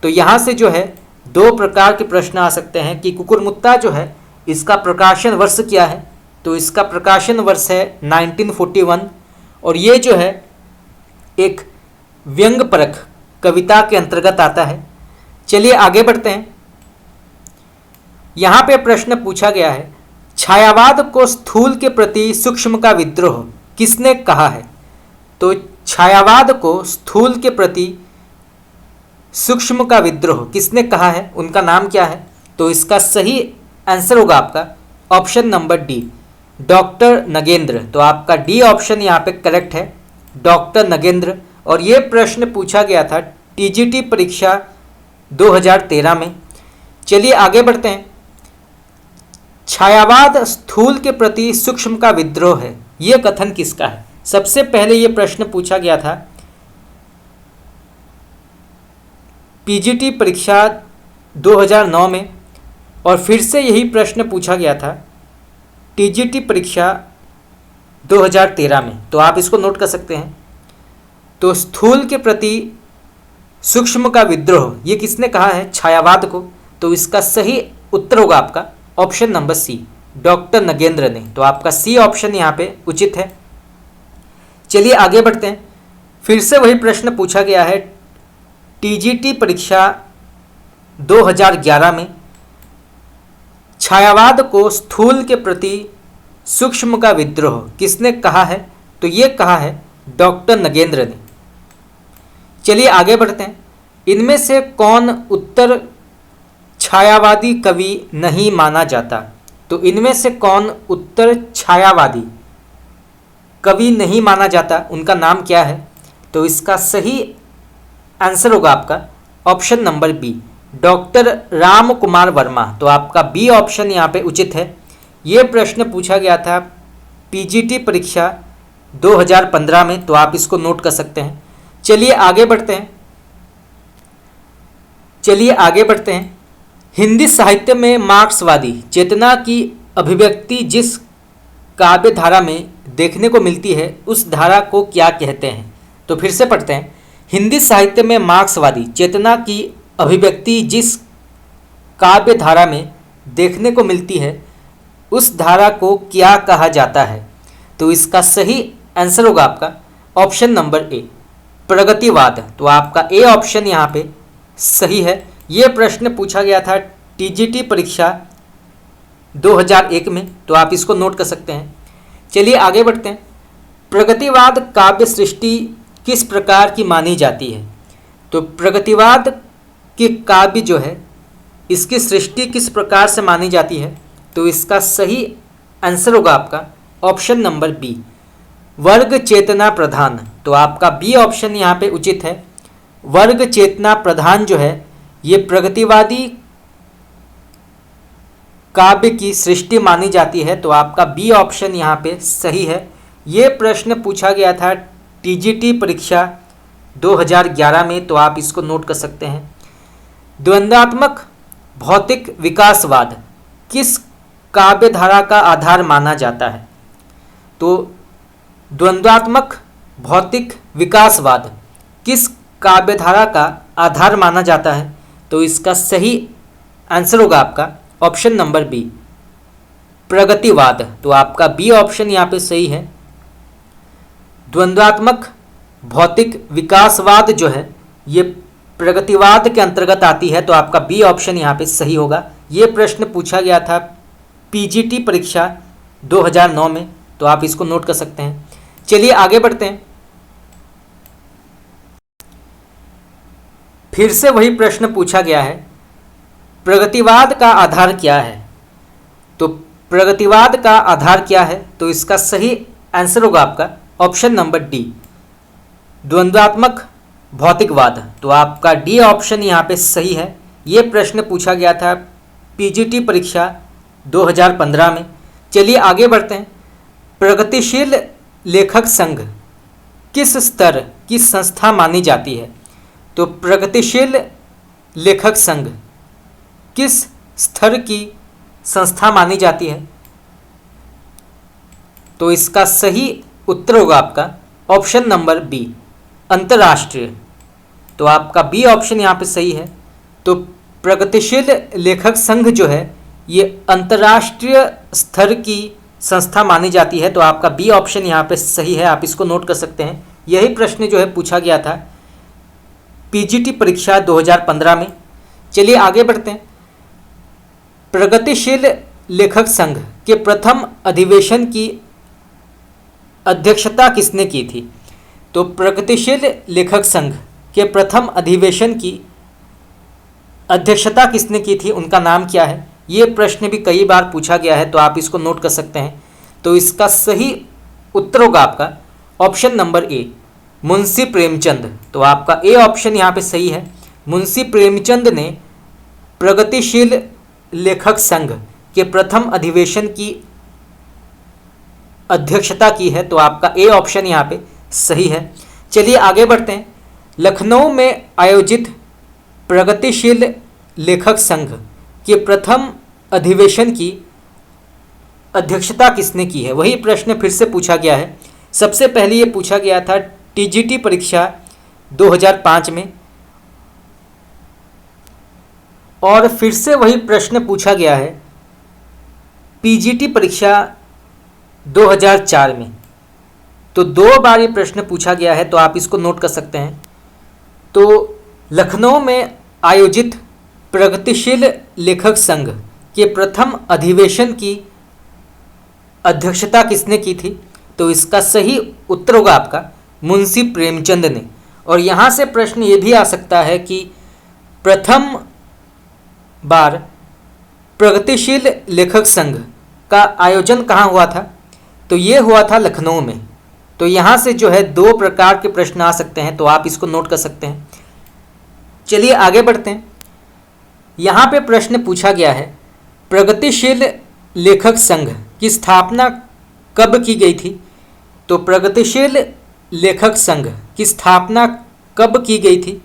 तो यहाँ से जो है दो प्रकार के प्रश्न आ सकते हैं कि कुकुरमुत्ता जो है इसका प्रकाशन वर्ष क्या है? तो इसका प्रकाशन वर्ष है 1941। और ये जो है एक व्यंग्यपरक कविता के अंतर्गत आता है। चलिए आगे बढ़ते हैं। यहाँ पे प्रश्न पूछा गया है, छायावाद को स्थूल के प्रति सूक्ष्म का विद्रोह किसने कहा है? तो छायावाद को स्थूल के प्रति सूक्ष्म का विद्रोह किसने कहा है? उनका नाम क्या है? तो इसका सही आंसर होगा आपका option number D, doctor Nagendra. तो आपका डी ऑप्शन यहाँ पे करेक्ट है, डॉक्टर नगेंद्र। और ये प्रश्न पूछा गया था टीजीटी परीक्षा 2013 में। चलिए आगे बढ़ते हैं। छायावाद स्थूल के प्रति सूक्ष्म का विद्रोह है, ये कथन किसका है? सबसे पहले ये प्रश्न पूछा गया था पीजीटी परीक्षा 2009 में, और फिर से यही प्रश्न पूछा गया था टीजीटी परीक्षा 2013 में। तो आप इसको नोट कर सकते हैं। तो स्थूल के प्रति सूक्ष्म का विद्रोह ये किसने कहा है? छायावाद को। तो इसका सही उत्तर होगा आपका option number C, doctor Nagendra ने। तो आपका सी ऑप्शन यहाँ पे उचित है। चलिए आगे बढ़ते हैं। फिर से वही प्रश्न पूछा गया है टीजीटी परीक्षा 2011 में, छायावाद को स्थूल के प्रति सूक्ष्म का विद्रोह किसने कहा है? तो ये कहा है डॉक्टर नगेंद्र ने। चलिए आगे बढ़ते हैं। इनमें से कौन उत्तर छायावादी कवि नहीं माना जाता? तो इनमें से कौन उत्तर छायावादी कवि नहीं माना जाता, उनका नाम क्या है? तो इसका सही आंसर होगा आपका option number B, doctor Ram Kumar Verma. तो आपका बी ऑप्शन यहाँ पे उचित है। ये प्रश्न पूछा गया था पीजीटी परीक्षा 2015 में, तो आप इसको नोट कर सकते हैं। चलिए आगे बढ़ते हैं। हिंदी साहित्य में मार्क्सवादी चेतना की अभिव्यक्ति जिस काव्य धारा में देखने को मिलती है उस धारा को क्या कहते हैं? तो फिर से पढ़ते हैं। हिंदी साहित्य में मार्क्सवादी चेतना की अभिव्यक्ति जिस काव्य धारा में देखने को मिलती है उस धारा को क्या कहा जाता है? तो इसका सही आंसर होगा आपका ऑप्शन नंबर ए, प्रगतिवाद। तो आपका ए ऑप्शन यहाँ पे सही है। ये प्रश्न पूछा गया था टीजीटी परीक्षा 2001 में, तो आप इसको नोट कर सकते हैं। चलिए आगे बढ़ते हैं। प्रगतिवाद काव्य सृष्टि किस प्रकार की मानी जाती है? तो प्रगतिवाद की काव्य जो है इसकी सृष्टि किस प्रकार से मानी जाती है? तो इसका सही आंसर होगा आपका ऑप्शन नंबर बी, वर्ग चेतना प्रधान। तो आपका बी ऑप्शन यहाँ पे उचित है। वर्ग चेतना प्रधान जो है ये प्रगतिवादी काव्य की सृष्टि मानी जाती है। तो आपका बी ऑप्शन यहाँ पे सही है। ये प्रश्न पूछा गया था टीजीटी परीक्षा 2011 में, तो आप इसको नोट कर सकते हैं। द्वंद्वात्मक भौतिक विकासवाद किस काव्य धारा का आधार माना जाता है? तो द्वंद्वात्मक भौतिक विकासवाद किस काव्य धारा का आधार माना जाता है? तो इसका सही आंसर होगा आपका ऑप्शन नंबर बी, प्रगतिवाद। तो आपका बी ऑप्शन यहाँ पे सही है। द्वंद्वात्मक भौतिक विकासवाद जो है ये प्रगतिवाद के अंतर्गत आती है। तो आपका बी ऑप्शन यहाँ पे सही होगा। ये प्रश्न पूछा गया था पीजीटी परीक्षा 2009 में, तो आप इसको नोट कर सकते हैं। चलिए आगे बढ़ते हैं। फिर से वही प्रश्न पूछा गया है, प्रगतिवाद का आधार क्या है? तो प्रगतिवाद का आधार क्या है? तो इसका सही आंसर होगा आपका ऑप्शन नंबर डी, द्वंद्वात्मक भौतिकवाद। तो आपका डी ऑप्शन यहाँ पे सही है। ये प्रश्न पूछा गया था पीजीटी परीक्षा 2015 में। चलिए आगे बढ़ते हैं। प्रगतिशील लेखक संघ किस स्तर की संस्था मानी जाती है? तो प्रगतिशील लेखक संघ किस स्तर की संस्था मानी जाती है? तो इसका सही उत्तर होगा आपका ऑप्शन नंबर बी, अंतर्राष्ट्रीय। तो आपका बी ऑप्शन यहाँ पे सही है। तो प्रगतिशील लेखक संघ जो है ये अंतर्राष्ट्रीय स्तर की संस्था मानी जाती है। तो आपका बी ऑप्शन यहाँ पे सही है। आप इसको नोट कर सकते हैं। यही प्रश्न जो है पूछा गया था पीजीटी परीक्षा 2015 में। चलिए आगे बढ़ते हैं। प्रगतिशील लेखक संघ के प्रथम अधिवेशन की अध्यक्षता किसने की थी? तो प्रगतिशील लेखक संघ के प्रथम अधिवेशन की अध्यक्षता किसने की थी, उनका नाम क्या है? ये प्रश्न भी कई बार पूछा गया है, तो आप इसको नोट कर सकते हैं। तो इसका सही उत्तर होगा आपका ऑप्शन नंबर ए, मुंशी प्रेमचंद। तो आपका ए ऑप्शन यहाँ पे सही है। मुंशी प्रेमचंद ने प्रगतिशील लेखक संघ के प्रथम अधिवेशन की अध्यक्षता की है। तो आपका ए ऑप्शन यहाँ पे सही है। चलिए आगे बढ़ते हैं। लखनऊ में आयोजित प्रगतिशील लेखक संघ के प्रथम अधिवेशन की अध्यक्षता किसने की है? वही प्रश्न फिर से पूछा गया है। सबसे पहले ये पूछा गया था टीजीटी परीक्षा 2005 में, और फिर से वही प्रश्न पूछा गया है पीजीटी परीक्षा 2004 में। तो 2 बार ये प्रश्न पूछा गया है, तो आप इसको नोट कर सकते हैं। तो लखनऊ में आयोजित प्रगतिशील लेखक संघ के प्रथम अधिवेशन की अध्यक्षता किसने की थी? तो इसका सही उत्तर होगा आपका मुंशी प्रेमचंद ने। और यहाँ से प्रश्न ये भी आ सकता है कि प्रथम बार प्रगतिशील लेखक संघ का आयोजन कहाँ हुआ था? तो ये हुआ था लखनऊ में। तो यहाँ से जो है 2 प्रकार के प्रश्न आ सकते हैं, तो आप इसको नोट कर सकते हैं। चलिए आगे बढ़ते हैं। यहाँ पे प्रश्न पूछा गया है, प्रगतिशील लेखक संघ की स्थापना कब की गई थी? तो प्रगतिशील लेखक संघ की स्थापना कब की गई थी?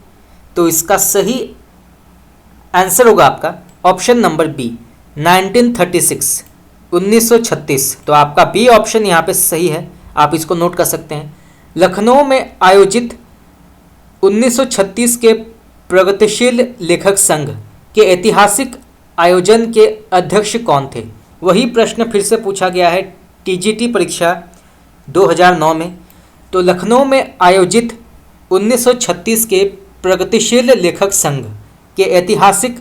तो इसका सही आंसर होगा आपका ऑप्शन नंबर बी, 1936, 1936। तो आपका बी ऑप्शन यहाँ पे सही है, आप इसको नोट कर सकते हैं। लखनऊ में आयोजित 1936 के प्रगतिशील लेखक संघ के ऐतिहासिक आयोजन के अध्यक्ष कौन थे? वही प्रश्न फिर से पूछा गया है टीजीटी परीक्षा 2009 में। तो लखनऊ में आयोजित 1936 के प्रगतिशील लेखक संघ के ऐतिहासिक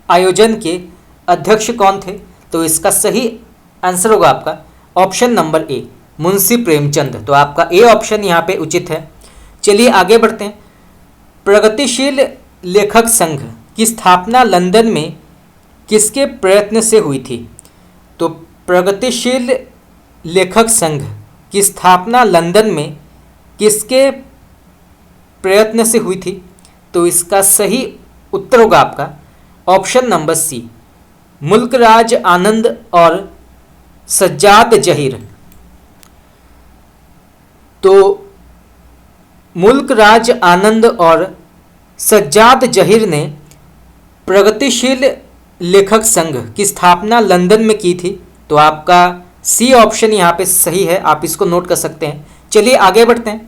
आयोजन के अध्यक्ष कौन थे? तो इसका सही आंसर होगा आपका ऑप्शन नंबर ए, मुंशी प्रेमचंद। तो आपका ए ऑप्शन यहाँ पे उचित है। चलिए आगे बढ़ते हैं। प्रगतिशील लेखक संघ की स्थापना लंदन में किसके प्रयत्न से हुई थी? तो प्रगतिशील लेखक संघ की स्थापना लंदन में किसके प्रयत्न से हुई थी? तो इसका सही उत्तर होगा आपका ऑप्शन नंबर सी, मुल्कराज आनंद और सज्जाद जहीर। तो मुल्कराज आनंद और सज्जाद जहीर ने प्रगतिशील लेखक संघ की स्थापना लंदन में की थी। तो आपका सी ऑप्शन यहाँ पे सही है, आप इसको नोट कर सकते हैं। चलिए आगे बढ़ते हैं।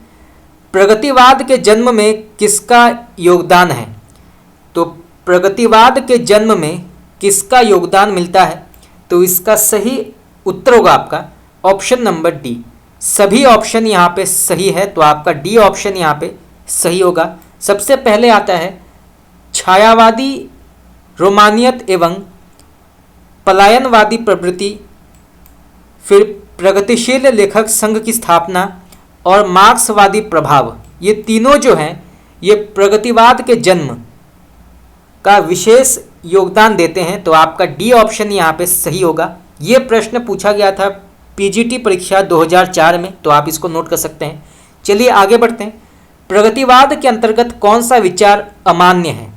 प्रगतिवाद के जन्म में किसका योगदान है? तो प्रगतिवाद के जन्म में किसका योगदान मिलता है? तो इसका सही उत्तर होगा आपका ऑप्शन नंबर डी, सभी ऑप्शन यहाँ पे सही है। तो आपका डी ऑप्शन यहाँ पे सही होगा। सबसे पहले आता है छायावादी, रोमानियत एवं पलायनवादी प्रवृत्ति, फिर प्रगतिशील लेखक संघ की स्थापना और मार्क्सवादी प्रभाव। ये तीनों जो हैं ये प्रगतिवाद के जन्म का विशेष योगदान देते हैं। तो आपका डी ऑप्शन यहाँ पे सही होगा। ये प्रश्न पूछा गया था पीजीटी परीक्षा 2004 में, तो आप इसको नोट कर सकते हैं। चलिए आगे बढ़ते हैं। प्रगतिवाद के अंतर्गत कौन सा विचार अमान्य है?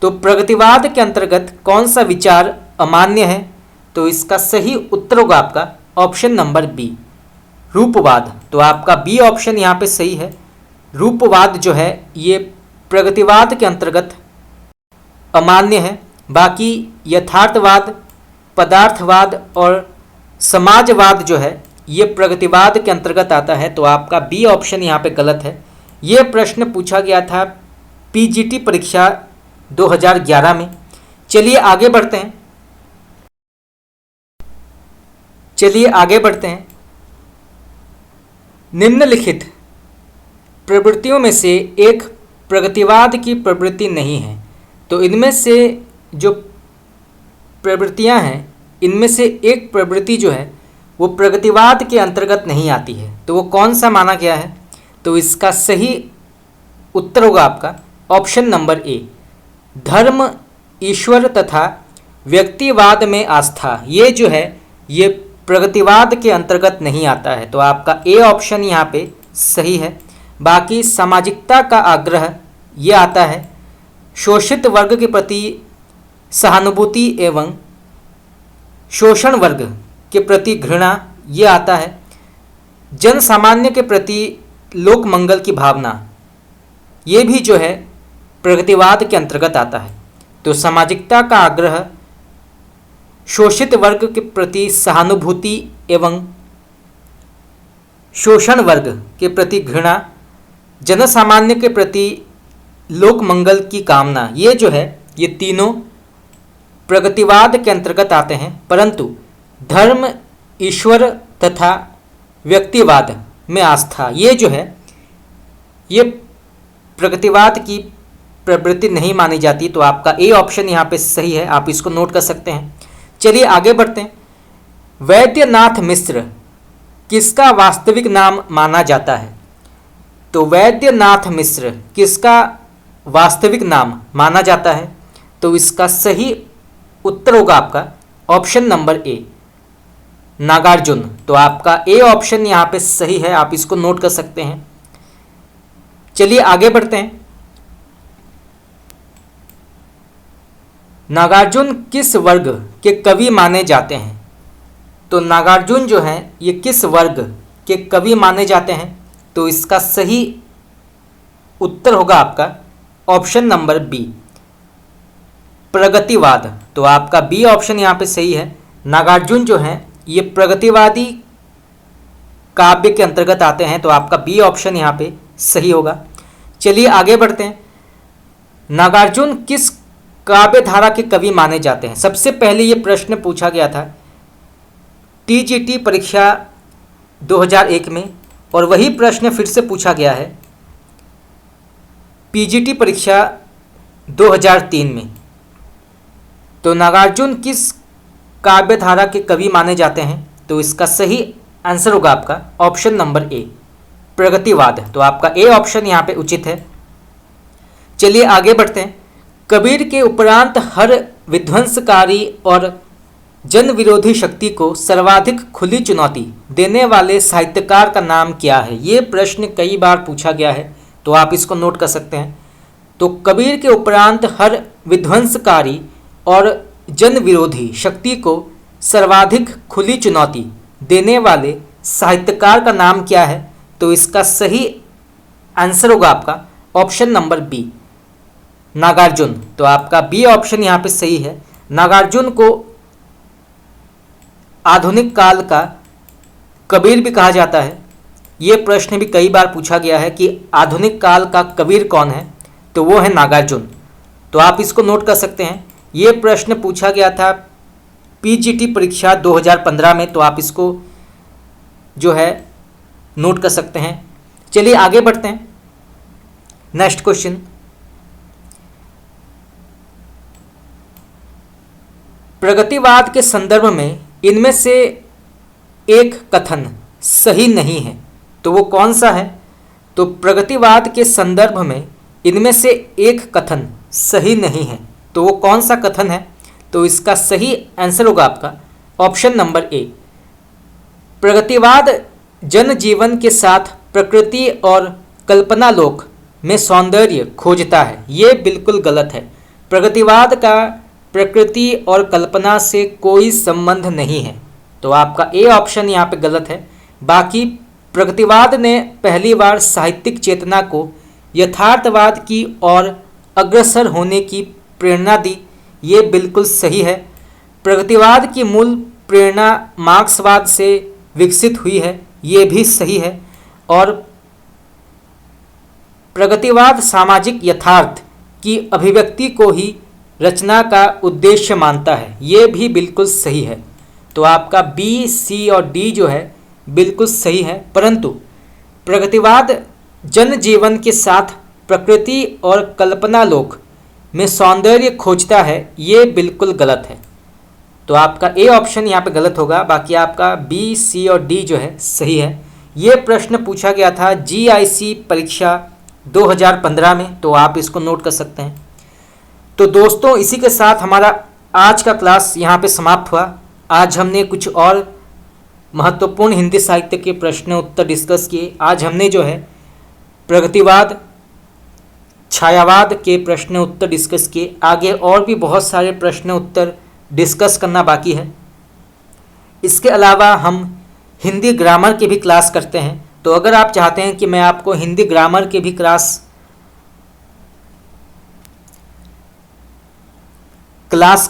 तो प्रगतिवाद के अंतर्गत कौन सा विचार अमान्य है? तो इसका सही उत्तर होगा आपका ऑप्शन नंबर बी, रूपवाद। तो आपका बी ऑप्शन यहाँ पे सही है। रूपवाद जो है ये प्रगतिवाद के अंतर्गत अमान्य है। बाकी यथार्थवाद, पदार्थवाद और समाजवाद जो है ये प्रगतिवाद के अंतर्गत आता है। तो आपका बी ऑप्शन यहाँ पे गलत है। ये प्रश्न पूछा गया था पीजीटी परीक्षा 2011 में। चलिए आगे बढ़ते हैं। निम्नलिखित प्रवृत्तियों में से एक प्रगतिवाद की प्रवृत्ति नहीं है। तो इनमें से जो प्रवृत्तियां हैं इनमें से एक प्रवृत्ति जो है वो प्रगतिवाद के अंतर्गत नहीं आती है। तो वो कौन सा माना गया है? तो इसका सही उत्तर होगा आपका ऑप्शन नंबर ए, धर्म, ईश्वर तथा व्यक्तिवाद में आस्था। ये जो है ये प्रगतिवाद के अंतर्गत नहीं आता है। तो आपका ए ऑप्शन यहाँ पे सही है। बाकी सामाजिकता का आग्रह ये आता है, शोषित वर्ग के प्रति सहानुभूति एवं शोषण वर्ग के प्रति घृणा ये आता है, जन सामान्य के प्रति लोक मंगल की भावना ये भी जो है प्रगतिवाद के अंतर्गत आता है। तो सामाजिकता का आग्रह, शोषित वर्ग के प्रति सहानुभूति एवं शोषण वर्ग के प्रति घृणा, जन सामान्य के प्रति लोक मंगल की कामना, ये जो है ये तीनों प्रगतिवाद के अंतर्गत आते हैं। परंतु धर्म, ईश्वर तथा व्यक्तिवाद में आस्था ये जो है ये प्रगतिवाद की प्रवृत्ति नहीं मानी जाती। तो आपका ए ऑप्शन यहाँ पे सही है, आप इसको नोट कर सकते हैं। चलिए आगे बढ़ते हैं। वैद्यनाथ मिश्र किसका वास्तविक नाम माना जाता है? तो वैद्यनाथ मिश्र किसका वास्तविक नाम माना जाता है? तो इसका सही उत्तर होगा आपका ऑप्शन नंबर ए, नागार्जुन। तो आपका ए ऑप्शन यहाँ पे सही है, आप इसको नोट कर सकते हैं। चलिए आगे बढ़ते हैं। नागार्जुन किस वर्ग के कवि माने जाते हैं? तो नागार्जुन जो हैं ये किस वर्ग के कवि माने जाते हैं? तो इसका सही उत्तर होगा आपका ऑप्शन नंबर बी, प्रगतिवाद। तो आपका बी ऑप्शन यहाँ पे सही है। नागार्जुन जो हैं ये प्रगतिवादी काव्य के अंतर्गत आते हैं, तो आपका बी ऑप्शन यहाँ पे सही होगा। चलिए आगे बढ़ते हैं। नागार्जुन किस काव्य धारा के कवि माने जाते हैं? सबसे पहले ये प्रश्न पूछा गया था टीजीटी परीक्षा 2001 में, और वही प्रश्न फिर से पूछा गया है पीजीटी परीक्षा 2003 में। तो नागार्जुन किस काव्य धारा के कवि माने जाते हैं? तो इसका सही आंसर होगा आपका ऑप्शन नंबर ए, प्रगतिवाद। तो आपका ए ऑप्शन यहाँ पे उचित है। चलिए आगे बढ़ते हैं। कबीर के उपरांत हर विध्वंसकारी और जन विरोधी शक्ति को सर्वाधिक खुली चुनौती देने वाले साहित्यकार का नाम क्या है? ये प्रश्न कई बार पूछा गया है, तो आप इसको नोट कर सकते हैं। तो कबीर के उपरांत हर विध्वंसकारी और जन विरोधी शक्ति को सर्वाधिक खुली चुनौती देने वाले साहित्यकार का नाम क्या है? तो इसका सही आंसर होगा आपका ऑप्शन नंबर बी, नागार्जुन। तो आपका बी ऑप्शन यहाँ पे सही है। नागार्जुन को आधुनिक काल का कबीर भी कहा जाता है। ये प्रश्न भी कई बार पूछा गया है कि आधुनिक काल का कबीर कौन है? तो वो है नागार्जुन। तो आप इसको नोट कर सकते हैं। ये प्रश्न पूछा गया था पीजीटी परीक्षा 2015 में, तो आप इसको जो है नोट कर सकते हैं। चलिए आगे बढ़ते हैं। नेक्स्ट क्वेश्चन, प्रगतिवाद के संदर्भ में इनमें से एक कथन सही नहीं है, तो वो कौन सा है? तो प्रगतिवाद के संदर्भ में इनमें से एक कथन सही नहीं है, तो वो कौन सा कथन है? तो इसका सही आंसर होगा आपका ऑप्शन नंबर ए, प्रगतिवाद जनजीवन के साथ प्रकृति और कल्पना लोक में सौंदर्य खोजता है। ये बिल्कुल गलत है। प्रगतिवाद का प्रकृति और कल्पना से कोई संबंध नहीं है, तो आपका ए ऑप्शन यहाँ पे गलत है। बाकी प्रगतिवाद ने पहली बार साहित्यिक चेतना को यथार्थवाद की ओर अग्रसर होने की प्रेरणा दी, ये बिल्कुल सही है। प्रगतिवाद की मूल प्रेरणा मार्क्सवाद से विकसित हुई है, ये भी सही है। और प्रगतिवाद सामाजिक यथार्थ की अभिव्यक्ति को ही रचना का उद्देश्य मानता है, ये भी बिल्कुल सही है। तो आपका बी, सी और डी जो है बिल्कुल सही है, परंतु प्रगतिवाद जनजीवन के साथ प्रकृति और कल्पना लोक में सौंदर्य खोजता है, ये बिल्कुल गलत है। तो आपका ए ऑप्शन यहाँ पे गलत होगा। बाकी आपका बी, सी और डी जो है सही है। ये प्रश्न पूछा गया था जीआईसी परीक्षा 2015 में, तो आप इसको नोट कर सकते हैं। तो दोस्तों इसी के साथ हमारा आज का क्लास यहाँ पे समाप्त हुआ। आज हमने कुछ और महत्वपूर्ण हिंदी साहित्य के प्रश्न उत्तर डिस्कस किए। आज हमने जो है प्रगतिवाद, छायावाद के प्रश्न उत्तर डिस्कस किए। आगे और भी बहुत सारे प्रश्न उत्तर डिस्कस करना बाकी है। इसके अलावा हम हिंदी ग्रामर के भी क्लास करते हैं, तो अगर आप चाहते हैं कि मैं आपको हिंदी ग्रामर के भी क्लास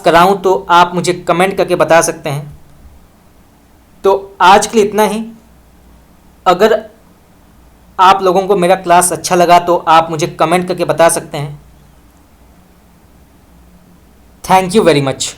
कराऊं तो आप मुझे कमेंट करके बता सकते हैं। तो आज के लिए इतना ही। अगर आप लोगों को मेरा क्लास अच्छा लगा तो आप मुझे कमेंट करके बता सकते हैं। Thank you very much.